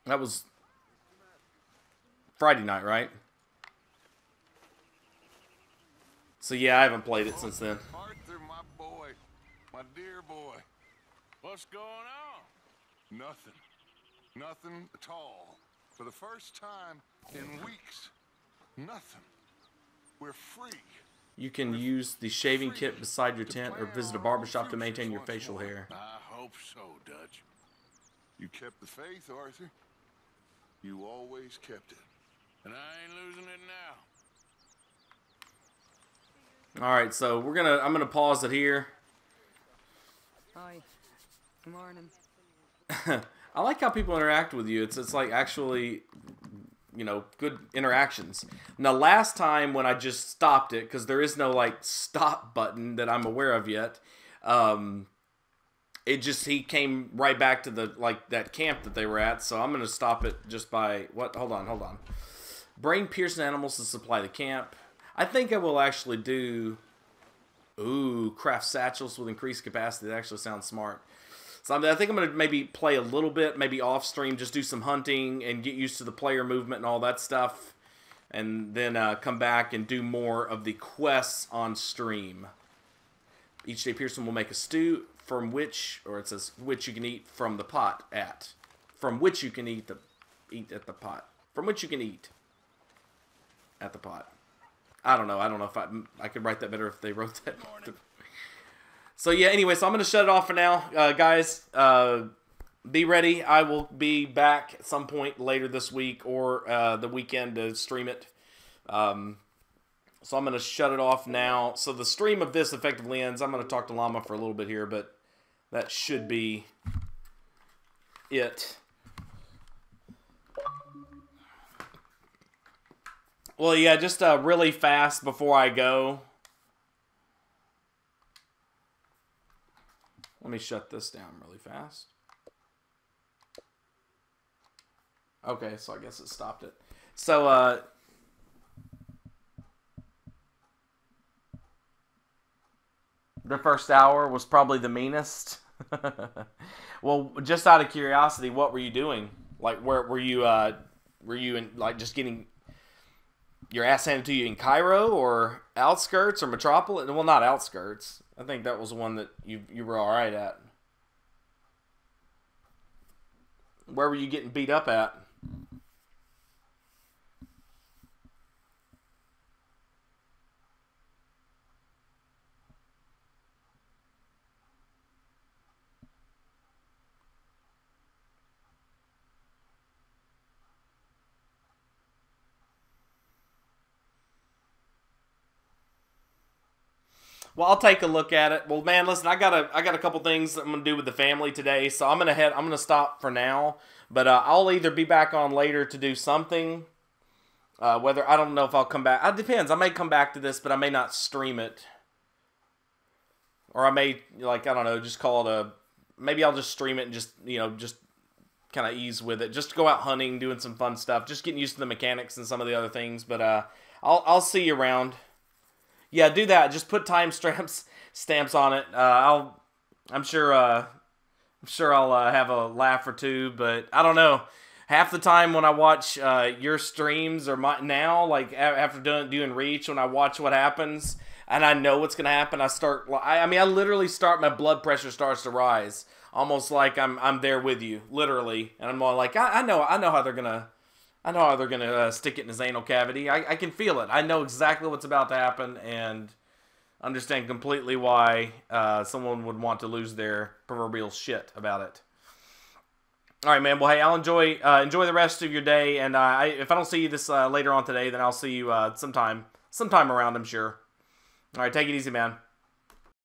A: That was Friday night, right? So yeah, I haven't played it since then.
G: Arthur, my boy, my dear boy. What's going on? Nothing. Nothing at all. For the first time in weeks. Nothing. We're free.
A: You can use the shaving kit beside your tent or visit a barbershop to maintain your facial hair.
G: I hope so, Dutch. You kept the faith, Arthur. You always kept it.
C: And I ain't losing it now.
A: Alright, so I'm gonna pause it here.
N: Hi. Good morning.
A: I like how people interact with you. It's like actually, you know, good interactions. Now, last time when I just stopped it, because there is no, like, stop button that I'm aware of yet, he came right back to the, like, that camp that they were at, so I'm going to stop it just by, hold on. Brain-piercing animals to supply the camp. I think I will actually do, craft satchels with increased capacity. That actually sounds smart. So I think I'm going to maybe play a little bit, maybe off stream, just do some hunting and get used to the player movement and all that stuff. And then come back and do more of the quests on stream. Each day Pearson will make a stew from which, or it says, which you can eat from the pot at. From which you can eat at the pot. From which you can eat at the pot. I don't know if I could write that better if they wrote that. So yeah, anyway, so I'm going to shut it off for now. Guys, be ready. I will be back at some point later this week or the weekend to stream it. So I'm going to shut it off now. So the stream of this effectively ends. I'm going to talk to Llama for a little bit here, but that should be it. Well, yeah, just really fast before I go. Let me shut this down really fast. Okay, so I guess it stopped it. So, the first hour was probably the meanest. Well, just out of curiosity, what were you doing? Like, where were you in, like, just getting your ass handed to you in Cairo or outskirts or Metropolis? Well, not outskirts. I think that was one that you were all right at. Where were you getting beat up at? Well, I'll take a look at it. Well, man, listen, I got a couple things I'm gonna do with the family today, so I'm gonna stop for now. But I'll either be back on later to do something. Whether I don't know if I'll come back. It depends. I may come back to this, but I may not stream it. Or I may, like, I don't know, just call it a... Maybe I'll just stream it and just, you know, just kind of ease with it. Just go out hunting, doing some fun stuff. Just getting used to the mechanics and some of the other things. But I'll see you around. Yeah, do that. Just put time stamps on it. I'm sure I'll have a laugh or two, but I don't know. Half the time when I watch your streams or now, like after doing Reach, when I watch what happens and I know what's gonna happen, I literally start, my blood pressure starts to rise, almost like I'm there with you, literally, and I'm all like, I know how they're gonna stick it in his anal cavity. I can feel it. I know exactly what's about to happen, and understand completely why someone would want to lose their proverbial shit about it. All right, man. Well, hey, I'll enjoy the rest of your day, and if I don't see you this later on today, then I'll see you sometime around, I'm sure. All right, take it easy, man.